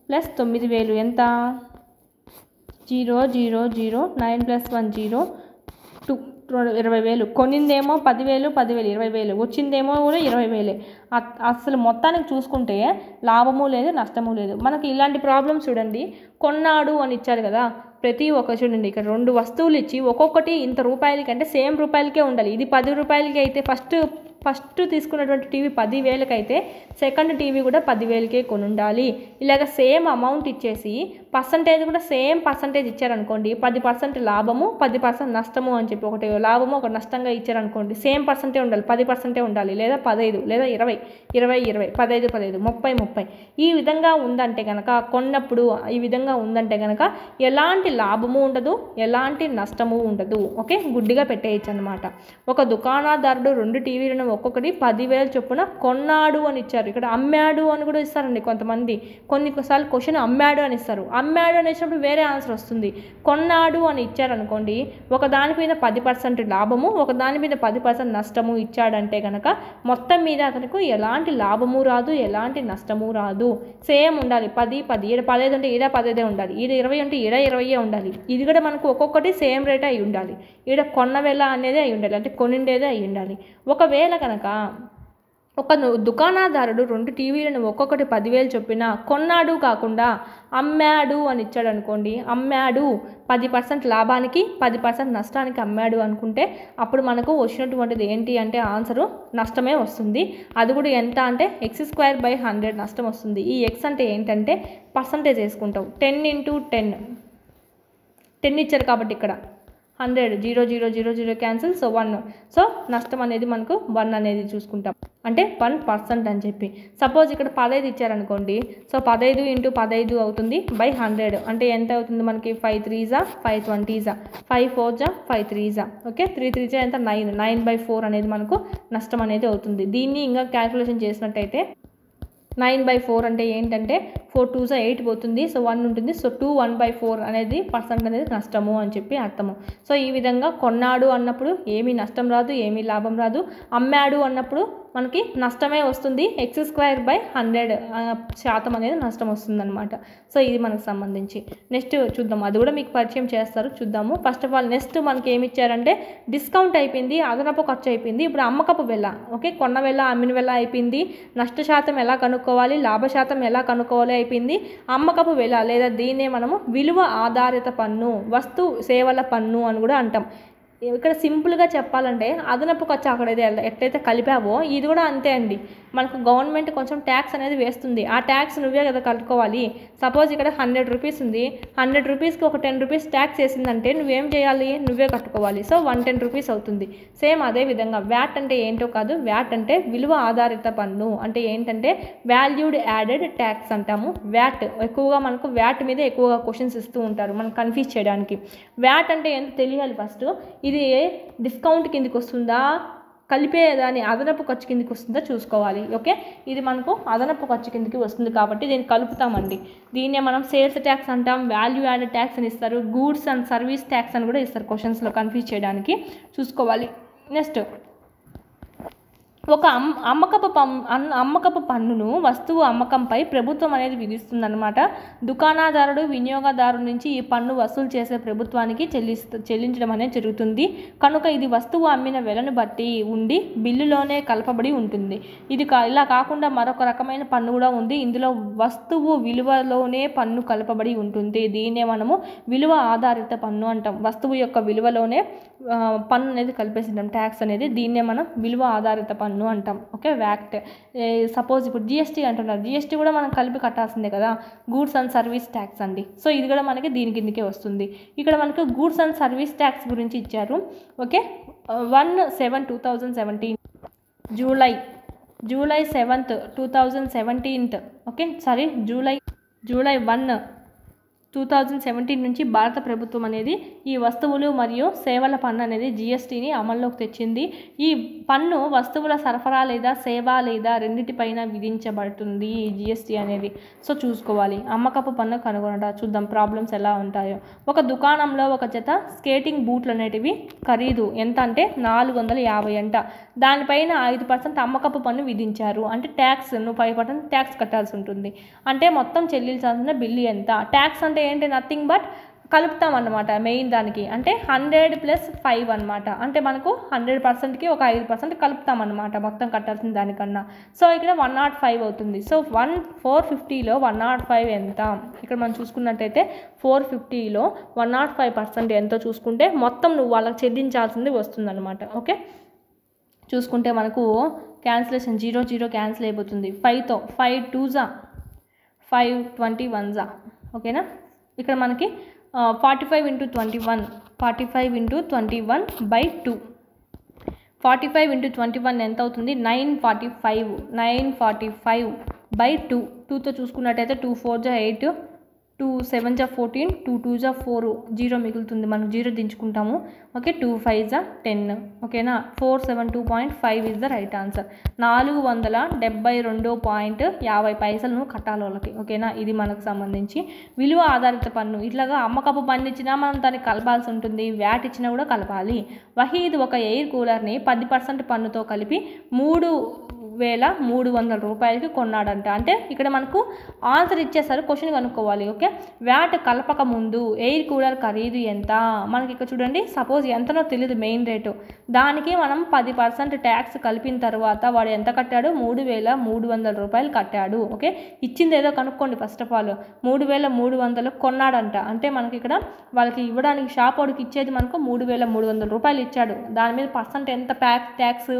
ప్లస్ 9000 ఎంత 0 0 0 9 + 1 0 2 20,000 కొనిందేమో 10,000 10,000 20,000 వచ్చిందేమో కూడా 20,000. అసలు మొత్తానికి చూసుకుంటే లాభము లేదు నష్టము లేదు. మనకి ఇలాంటి ప్రాబ్లమ్స్ చూడండి, కొన్నాడు అని ఇచ్చారు కదా, ప్రతి ఒక్క చూడండి ఇక్కడ 2 వస్తువులు ఇచ్చి ఒక్కొక్కటి ఇంత రూపాయలకి అంటే సేమ్ రూపాయలకే ఉండాలి. ఇది 10 రూపాయలకి అయితే ఫస్ట్ తీసుకున్నటువంటి టీవీ 10,000కి అయితే సెకండ్ టీవీ కూడా 10,000కే కొని ఉండాలి. ఇలాగ సేమ్ అమౌంట్ ఇచ్చేసి పర్సంటేజ్ కూడా సేమ్ పర్సంటేజ్ ఇచ్చారనుకోండి, 10% లాభము 10% నష్టము అని చెప్పి, ఒకటి లాభము ఒక నష్టంగా ఇచ్చారనుకోండి, సేమ్ పర్సెంటే ఉండాలి, 10% ఉండాలి, లేదా 15 లేదా 20 20 20 15 15 30 30 ఈ విధంగా ఉందంటే కనుక, కొన్నప్పుడు ఈ విధంగా ఉందంటే కనుక ఎలాంటి లాభము ఉండదు, ఎలాంటి నష్టము ఉండదు. ఓకే, గుడ్డిగా పెట్టేయచ్చు అనమాట. ఒక దుకాణదారుడు 2 టీవీలను ఒక్కొక్కటి 10,000 చొప్పున కొన్నాడు అని ఇచ్చారు. ఇక్కడ అమ్మాడు అని కూడా ఇస్తారండి కొంతమంది. కొన్నిసార్లు క్వశ్చన్ అమ్మాడు అని ఇస్తారు. అమ్మాడు అని ఇచ్చినప్పుడు వేరే ఆన్సర్ వస్తుంది. కొన్నాడు అని ఇచ్చారనుకోండి, ఒక దాని మీద 10% లాభము, ఒక దాని మీద 10% నష్టము ఇచ్చాడంటే కనుక మొత్తం మీద అతనికి ఎలాంటి లాభము రాదు, ఎలాంటి నష్టము రాదు. సేమ్ ఉండాలి. 10 10 ఈడ 15 అంటే ఈడ 15 ఉండాలి, ఈడ 20 అంటే ఈడ 20 ఉండాలి. ఇది కూడా మనకు ఒక్కొక్కటి సేమ్ రేట్ అయి ఉండాలి. ఈడ కొన్న వేళ అనేది అయి ఉండాలి, అంటే కొనిండేదే అయి ఉండాలి. ఒకవేళ కనుక ఒక దుకాణదారుడు 2 టీవీలను ఒక్కొక్కటి 10,000 చొప్పున కొన్నాడు కాకుండా అమ్మాడు అని ఇచ్చాడు అనుకోండి, అమ్మాడు 10% లాభానికి 10% నష్టానికి అమ్మాడు అనుకుంటే అప్పుడు మనకు వచ్చినటువంటిది ఏంటి అంటే ఆన్సరు నష్టమే వస్తుంది. అది కూడా ఎంత అంటే x²/100 నష్టం వస్తుంది. ఈ x అంటే ఏంటంటే పర్సంటేజ్ వేసుకుంటాం. 10 × 10 ఇచ్చారు కాబట్టి ఇక్కడ 100 0 0 0 0 క్యాన్సిల్, సో 1. సో నష్టం అనేది మనకు 1 అనేది చూసుకుంటాం, అంటే 1% అని చెప్పి. సపోజ్ ఇక్కడ 15 ఇచ్చారనుకోండి, సో 15 × 15 అవుతుంది /100 అంటే ఎంత అవుతుంది మనకి 5 3s 5 20s 5 4s 5 3s. Okay, 3 3s ఎంత 9 9/4 అనేది మనకు నష్టం అనేది అవుతుంది. దీన్ని ఇంకా క్యాల్కులేషన్ చేసినట్టయితే 9/4 అంటే ఏంటంటే 4 2s 8 పోతుంది, సో 1 ఉంటుంది. సో 2 1/4 అనేది % అనేది నష్టము అని చెప్పి అర్థము. సో ఈ విధంగా కొన్నాడు అన్నప్పుడు ఏమీ నష్టం రాదు, ఏమీ లాభం రాదు. అమ్మాడు అన్నప్పుడు మనకి నష్టమే వస్తుంది, x²/100 శాతం అనేది నష్టం వస్తుంది అనమాట. సో ఇది మనకు సంబంధించి నెక్స్ట్ చూద్దాం, అది కూడా మీకు పరిచయం చేస్తారు, చూద్దాము. ఫస్ట్ ఆఫ్ ఆల్ నెక్స్ట్ మనకి ఏమి ఇచ్చారంటే డిస్కౌంట్ అయిపోయింది, అదనపు ఖర్చు అయిపోయింది, ఇప్పుడు అమ్మకపు వెల. ఓకే, కొన్న వెల అమ్మిన వెల అయిపోయింది, నష్ట శాతం ఎలా కనుక్కోవాలి, లాభ శాతం ఎలా కనుక్కోవాలి అయిపోయింది. అమ్మకపు వెల లేదా దీన్నే మనము విలువ ఆధారిత పన్ను, వస్తు సేవల పన్ను అని కూడా అంటాం. ఇక్కడ సింపుల్గా చెప్పాలంటే అదనపు ఖర్చు అక్కడ ఎట్లయితే కలిపావో ఇది కూడా అంతే అండి. మనకు గవర్నమెంట్ కొంచెం ట్యాక్స్ అనేది వేస్తుంది, ఆ ట్యాక్స్ నువ్వే కదా కట్టుకోవాలి. సపోజ్ ఇక్కడ 100 రూపీస్ ఉంది, 100 రూపీస్కి ఒక 10 రూపీస్ ట్యాక్స్ వేసిందంటే నువ్వేం చేయాలి, నువ్వే కట్టుకోవాలి. సో 110 రూపీస్ అవుతుంది. సేమ్ అదే విధంగా వ్యాట్ అంటే ఏంటో కాదు, వ్యాట్ అంటే విలువ ఆధారిత పన్ను, అంటే ఏంటంటే వాల్యూడ్ యాడెడ్ ట్యాక్స్ అంటాము. వ్యాట్ ఎక్కువగా మనకు వ్యాట్ మీద ఎక్కువగా క్వశ్చన్స్ ఇస్తూ ఉంటారు మనం కన్ఫ్యూజ్ చేయడానికి. వ్యాట్ అంటే ఏంటో తెలియాలి ఫస్ట్. ఇది డిస్కౌంట్ కిందికి వస్తుందా, కలిపేదాని అదనపు ఖర్చు కిందికి వస్తుందా చూసుకోవాలి. ఓకే, ఇది మనకు అదనపు ఖర్చు కిందికి వస్తుంది కాబట్టి దీన్ని కలుపుతామండి. దీన్నే మనం సేల్స్ ట్యాక్స్ అంటాం, వాల్యూ యాడెడ్ ట్యాక్స్ అని ఇస్తారు, గూడ్స్ అండ్ సర్వీస్ ట్యాక్స్ అని కూడా ఇస్తారు క్వశ్చన్స్లో కన్ఫ్యూజ్ చేయడానికి, చూసుకోవాలి. నెక్స్ట్ ఒక అమ్మకపు పన్నును వస్తువు అమ్మకంపై ప్రభుత్వం అనేది విధిస్తుందన్నమాట. దుకాణదారుడు వినియోగదారు నుంచి ఈ పన్ను వసూలు చేసే ప్రభుత్వానికి చెల్లించడం అనేది జరుగుతుంది. కనుక ఇది వస్తువు అమ్మిన వెలను బట్టి ఉండి బిల్లులోనే కలపబడి ఉంటుంది. ఇది ఇలా కాకుండా మరొక రకమైన పన్ను కూడా ఉంది. ఇందులో వస్తువు విలువలోనే పన్ను కలపబడి ఉంటుంది. దీన్నే మనము విలువ ఆధారిత పన్ను అంటాం. వస్తువు యొక్క విలువలోనే పన్ను అనేది కలిపేసింటాం, ట్యాక్స్ అనేది. దీన్నే మనం విలువ ఆధారిత పన్ను అంటాం. Okay, VAT. సపోజ్ ఇప్పుడు జిఎస్టీ అంటున్నారు, జిఎస్టీ కూడా మనం కలిపి కట్టాల్సిందే కదా, గూడ్స్ అండ్ సర్వీస్ ట్యాక్స్ అండి. సో ఇది కూడా మనకి దీని కిందకే వస్తుంది. ఇక్కడ మనకు గూడ్స్ అండ్ సర్వీస్ ట్యాక్స్ గురించి ఇచ్చారు. Okay, 1/7/2017 July 7th 2017. Okay, sorry July 1 2017 నుంచి భారత ప్రభుత్వం అనేది ఈ వస్తువులు మరియు సేవల పన్ను అనేది జిఎస్టీని అమల్లోకి తెచ్చింది. ఈ పన్ను వస్తువుల సరఫరా లేదా సేవ లేదా రెండింటిపైన విధించబడుతుంది ఈ జిఎస్టీ అనేది. సో చూసుకోవాలి. అమ్మకపు పన్ను కనుగొనట. చూద్దాం ప్రాబ్లమ్స్ ఎలా ఉంటాయో. ఒక దుకాణంలో ఒక జత స్కేటింగ్ బూట్లు అనేటివి ఖరీదు ఎంత అంటే 450 అంట. దానిపైన 5% అమ్మకపు పన్ను విధించారు. అంటే ట్యాక్స్ నువ్వు 5% ట్యాక్స్ కట్టాల్సి ఉంటుంది. అంటే మొత్తం చెల్లించాల్సిన బిల్లు ఎంత? ట్యాక్స్ అంటే ఏంటి? నథింగ్ బట్ కలుపుతాం అన్నమాట మెయిన్ దానికి. అంటే 100 + 5 అనమాట. అంటే మనకు 100%కి ఒక 5% కలుపుతాం అన్నమాట మొత్తం కట్టాల్సిన దానికన్నా. సో ఇక్కడ 105 అవుతుంది. సో 450లో 105 ఎంత? ఇక్కడ మనం చూసుకున్నట్టయితే 450లో 105% ఎంతో చూసుకుంటే మొత్తం నువ్వు వాళ్ళకి చెల్లించాల్సింది వస్తుందన్నమాట. ఓకే, చూసుకుంటే మనకు క్యాన్సిలేషన్ 0 0 క్యాన్సిల్ అయిపోతుంది. 5తో 5 2s 5 21s. ఓకేనా, ఇక్కడ మనకి 45 × 21 45 × 21/2 45 × 21 ఎంత అవుతుంది? 945 945/2. 2తో చూసుకున్నట్టయితే 2 4s 8 2 7s 14 2 2s 4 0 మిగులుతుంది. మనం 0 దించుకుంటాము. Okay, 2 5s 10. ఓకేనా, 472.5 ఇస్ ద రైట్ ఆన్సర్. 472.50 నువ్వు కట్టాలి వాళ్ళకి. ఓకేనా, ఇది మనకు సంబంధించి విలువ ఆధారిత పన్ను. ఇట్లాగా అమ్మకపు పన్ను ఇచ్చినా మనం దాన్ని కలపాల్సి ఉంటుంది. వ్యాట్ ఇచ్చినా కూడా కలపాలి. వహీద్ ఒక ఎయిర్ కూలర్ని 10% పన్నుతో కలిపి 3,300 రూపాయలకి కొన్నాడంట. అంటే ఇక్కడ మనకు ఆన్సర్ ఇచ్చేసారు, క్వశ్చన్ కనుక్కోవాలి. ఓకే, వ్యాట్ కలపక ముందు ఎయిర్ కూలర్ ఖరీదు ఎంత? మనకి ఇక్కడ చూడండి, సపోజ్ ఎంతనో తెలియదు మెయిన్ రేటు. దానికి మనం 10% ట్యాక్స్ కలిపిన తర్వాత వాడు ఎంత కట్టాడు? 3,300 రూపాయలు కట్టాడు. ఓకే, ఇచ్చింది ఏదో కనుక్కోండి. ఫస్ట్ ఆఫ్ ఆల్ 3,300 కొన్నాడంట. అంటే మనకి ఇక్కడ వాళ్ళకి ఇవ్వడానికి షాప్ వాడికి ఇచ్చేది మనకు 3,300 రూపాయలు ఇచ్చాడు. దాని మీద పర్సెంట్ ఎంత ట్యాక్స్?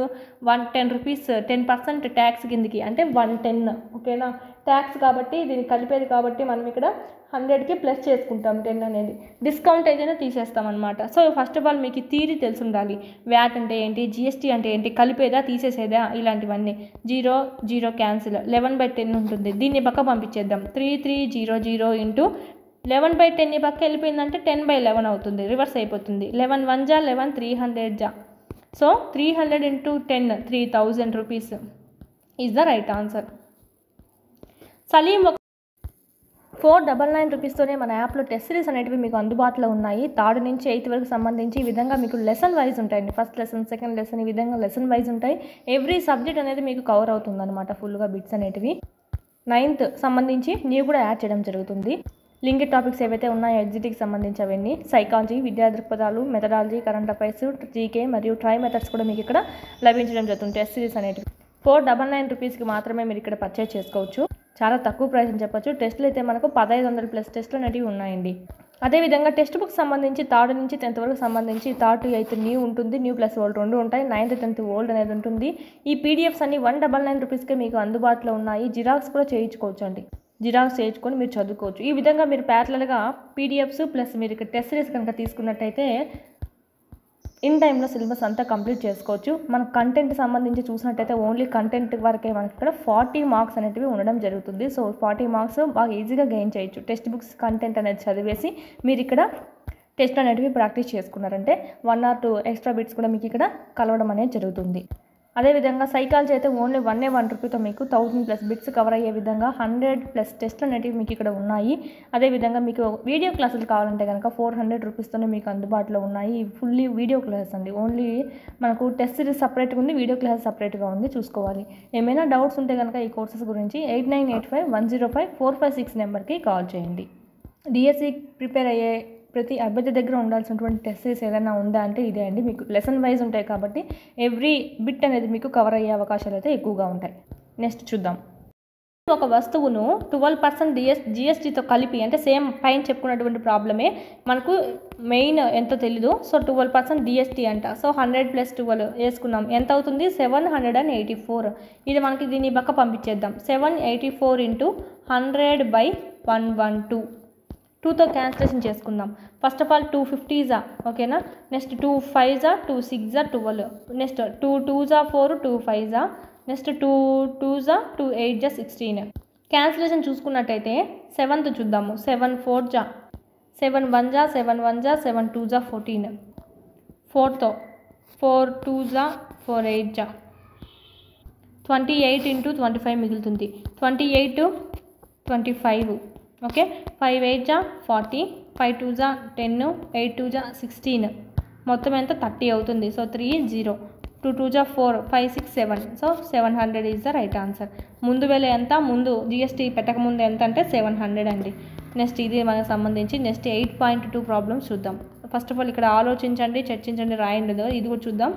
110 రూపీస్ 10% ట్యాక్స్ కిందికి, అంటే 110. ఓకేనా, ట్యాక్స్ కాబట్టి దీన్ని కలిపేది కాబట్టి మనం ఇక్కడ 100కి ప్లస్ చేసుకుంటాం 10 అనేది. డిస్కౌంట్ ఏదైనా తీసేస్తాం అనమాట. సో ఫస్ట్ ఆఫ్ ఆల్ మీకు థియరీ తెలిసి ఉండాలి. వ్యాట్ అంటే ఏంటి, జిఎస్టీ అంటే ఏంటి, కలిపేదా తీసేసేదా, ఇలాంటివన్నీ. 0 0 క్యాన్సిల్. 11/10 ఉంటుంది. దీన్ని పక్క పంపించేద్దాం. 3300 × 11/10 ఈ పక్క వెళ్ళిపోయిందంటే 10/11 అవుతుంది. రివర్స్ అయిపోతుంది. 11 1s 11 300s. So 300 × 10 3000 rupees is the right answer. Salim 499 రూపీస్తోనే మన యాప్లో టెస్ట్ సిరీస్ అనేటివి మీకు అందుబాటులో ఉన్నాయి. 3rd నుంచి 8th వరకు సంబంధించి ఈ విధంగా మీకు లెసన్ వైజ్ ఉంటాయండి. ఫస్ట్ లెసన్, సెకండ్ లెసన్, ఈ విధంగా లెసన్ వైజ్ ఉంటాయి. ఎవ్రీ సబ్జెక్ట్ అనేది మీకు కవర్ అవుతుంది అనమాట ఫుల్గా బిట్స్ అనేటివి. 9th సంబంధించి నీవు కూడా యాడ్ చేయడం జరుగుతుంది. లింక్డ్ టాపిక్స్ ఏవైతే ఉన్నాయో ఎగ్జిట్కి సంబంధించి అవన్నీ, సైకాలజీ, విద్యా దృక్పథాలు, మెథడాలజీ, కరెంట్ అఫైర్స్, జీకే మరియు ట్రై మెథడ్స్ కూడా మీకు ఇక్కడ లభించడం జరుగుతుంది. టెస్ట్ సిరీస్ అనేటివి 499 రూపీస్కి మాత్రమే మీరు ఇక్కడ పర్చేజ్ చేసుకోవచ్చు. చాలా తక్కువ ప్రైస్ అని చెప్పొచ్చు. టెస్టులు అయితే మనకు 1500+ టెస్టులు అనేవి ఉన్నాయండి. అదేవిధంగా టెక్స్ట్ బుక్ సంబంధించి 3rd నుంచి 10th వరకు సంబంధించి 3rd to 8th న్యూ ఉంటుంది, న్యూ ప్లస్ ఓల్డ్ 2 ఉంటాయి. 9th 10th ఓల్డ్ అనేది ఉంటుంది. ఈ పీడిఎఫ్స్ అన్ని 199 రూపీస్కే మీకు అందుబాటులో ఉన్నాయి. జిరాక్స్ కూడా చేయించుకోవచ్చు అండి. జిరాక్స్ చేయించుకొని మీరు చదువుకోవచ్చు. ఈ విధంగా మీరు ప్యారలల్గా పీడిఎఫ్స్ ప్లస్ మీరు ఇక్కడ టెస్ట్ సిరీస్ కనుక తీసుకున్నట్టయితే ఇన్ టైంలో సిలబస్ అంతా కంప్లీట్ చేసుకోవచ్చు. మన కంటెంట్ సంబంధించి చూసినట్టయితే ఓన్లీ కంటెంట్ వరకే మనకి ఇక్కడ 40 మార్క్స్ అనేటివి ఉండడం జరుగుతుంది. సో 40 మార్క్స్ బాగా ఈజీగా గెయిన్ చేయొచ్చు. టెక్స్ట్ బుక్స్ కంటెంట్ అనేది చదివేసి మీరు ఇక్కడ టెస్ట్ అనేటివి ప్రాక్టీస్ చేసుకున్నారంటే 1 or 2 ఎక్స్ట్రా బిట్స్ కూడా మీకు ఇక్కడ కలవడం అనేది జరుగుతుంది. అదేవిధంగా సైకాలజీ అయితే ఓన్లీ 1 రూపీతో మీకు 1000+ బిట్స్ కవర్ అయ్యే విధంగా 100+ టెస్ట్లు అనేటివి మీకు ఇక్కడ ఉన్నాయి. అదేవిధంగా మీకు వీడియో క్లాసులు కావాలంటే కనుక 400 రూపీస్తోనే మీకు అందుబాటులో ఉన్నాయి. ఫుల్లీ వీడియో క్లాసెస్ అండి. ఓన్లీ మనకు టెస్ట్ సిరీస్ సపరేట్గా ఉంది, వీడియో క్లాస్ సపరేట్గా ఉంది, చూసుకోవాలి. ఏమైనా డౌట్స్ ఉంటే కనుక ఈ కోర్సెస్ గురించి 8985105456 నెంబర్కి కాల్ చేయండి. డిఎస్సి ప్రిపేర్ అయ్యే ప్రతి అభ్యర్థి దగ్గర ఉండాల్సినటువంటి టెస్ట్ సిరీస్ ఏదైనా ఉందా అంటే ఇదే అండి. మీకు లెసన్ వైజ్ ఉంటాయి కాబట్టి ఎవ్రీ బిట్ అనేది మీకు కవర్ అయ్యే అవకాశాలు అయితే ఎక్కువగా ఉంటాయి. నెక్స్ట్ చూద్దాం. ఒక వస్తువును 12% జిఎస్టీతో కలిపి, అంటే సేమ్ పైన చెప్పుకున్నటువంటి ప్రాబ్లమే మనకు మెయిన్ ఎంతో తెలీదు. సో 12% జిఎస్టీ అంట. సో 100 + 12 వేసుకున్నాం, ఎంత అవుతుంది? 784. ఇది మనకి దీన్ని పక్క పంపించేద్దాం. 784 × 100/112. 2తో క్యాన్సిలేషన్ చేసుకుందాం. ఫస్ట్ ఆఫ్ ఆల్ 250s, ఓకేనా. Next 2 5s 2 6s 12. Next 2 2s 4 2 5s. Next 2 2s 2 8s 16. Cancellation చూసుకున్నట్టయితే 7th చూద్దాము. 7 4 జా 7 1 జా 7 1 జా 7 2 జా 14. 4th 4 2 జా 4 8 జా 28 into 25 మిగులుతుంది. 28 25. ఓకే, 5 8 జా 40, 5 2 జా 10, 8 2 జా 16, మొత్తం ఎంత 30 అవుతుంది. సో 3 0, 2 2 జా 4, 5 6 7. So 700 is the right answer. ముందు వేళ ఎంత, ముందు జిఎస్టీ పెట్టకముందు ఎంత అంటే 700 అండి. నెక్స్ట్ ఇది మనకు సంబంధించి నెక్స్ట్ 8.2 ప్రాబ్లమ్స్ చూద్దాం. ఫస్ట్ ఆఫ్ ఆల్ ఇక్కడ ఆలోచించండి, చర్చించండి, రాయండి. ఇది కూడా చూద్దాం.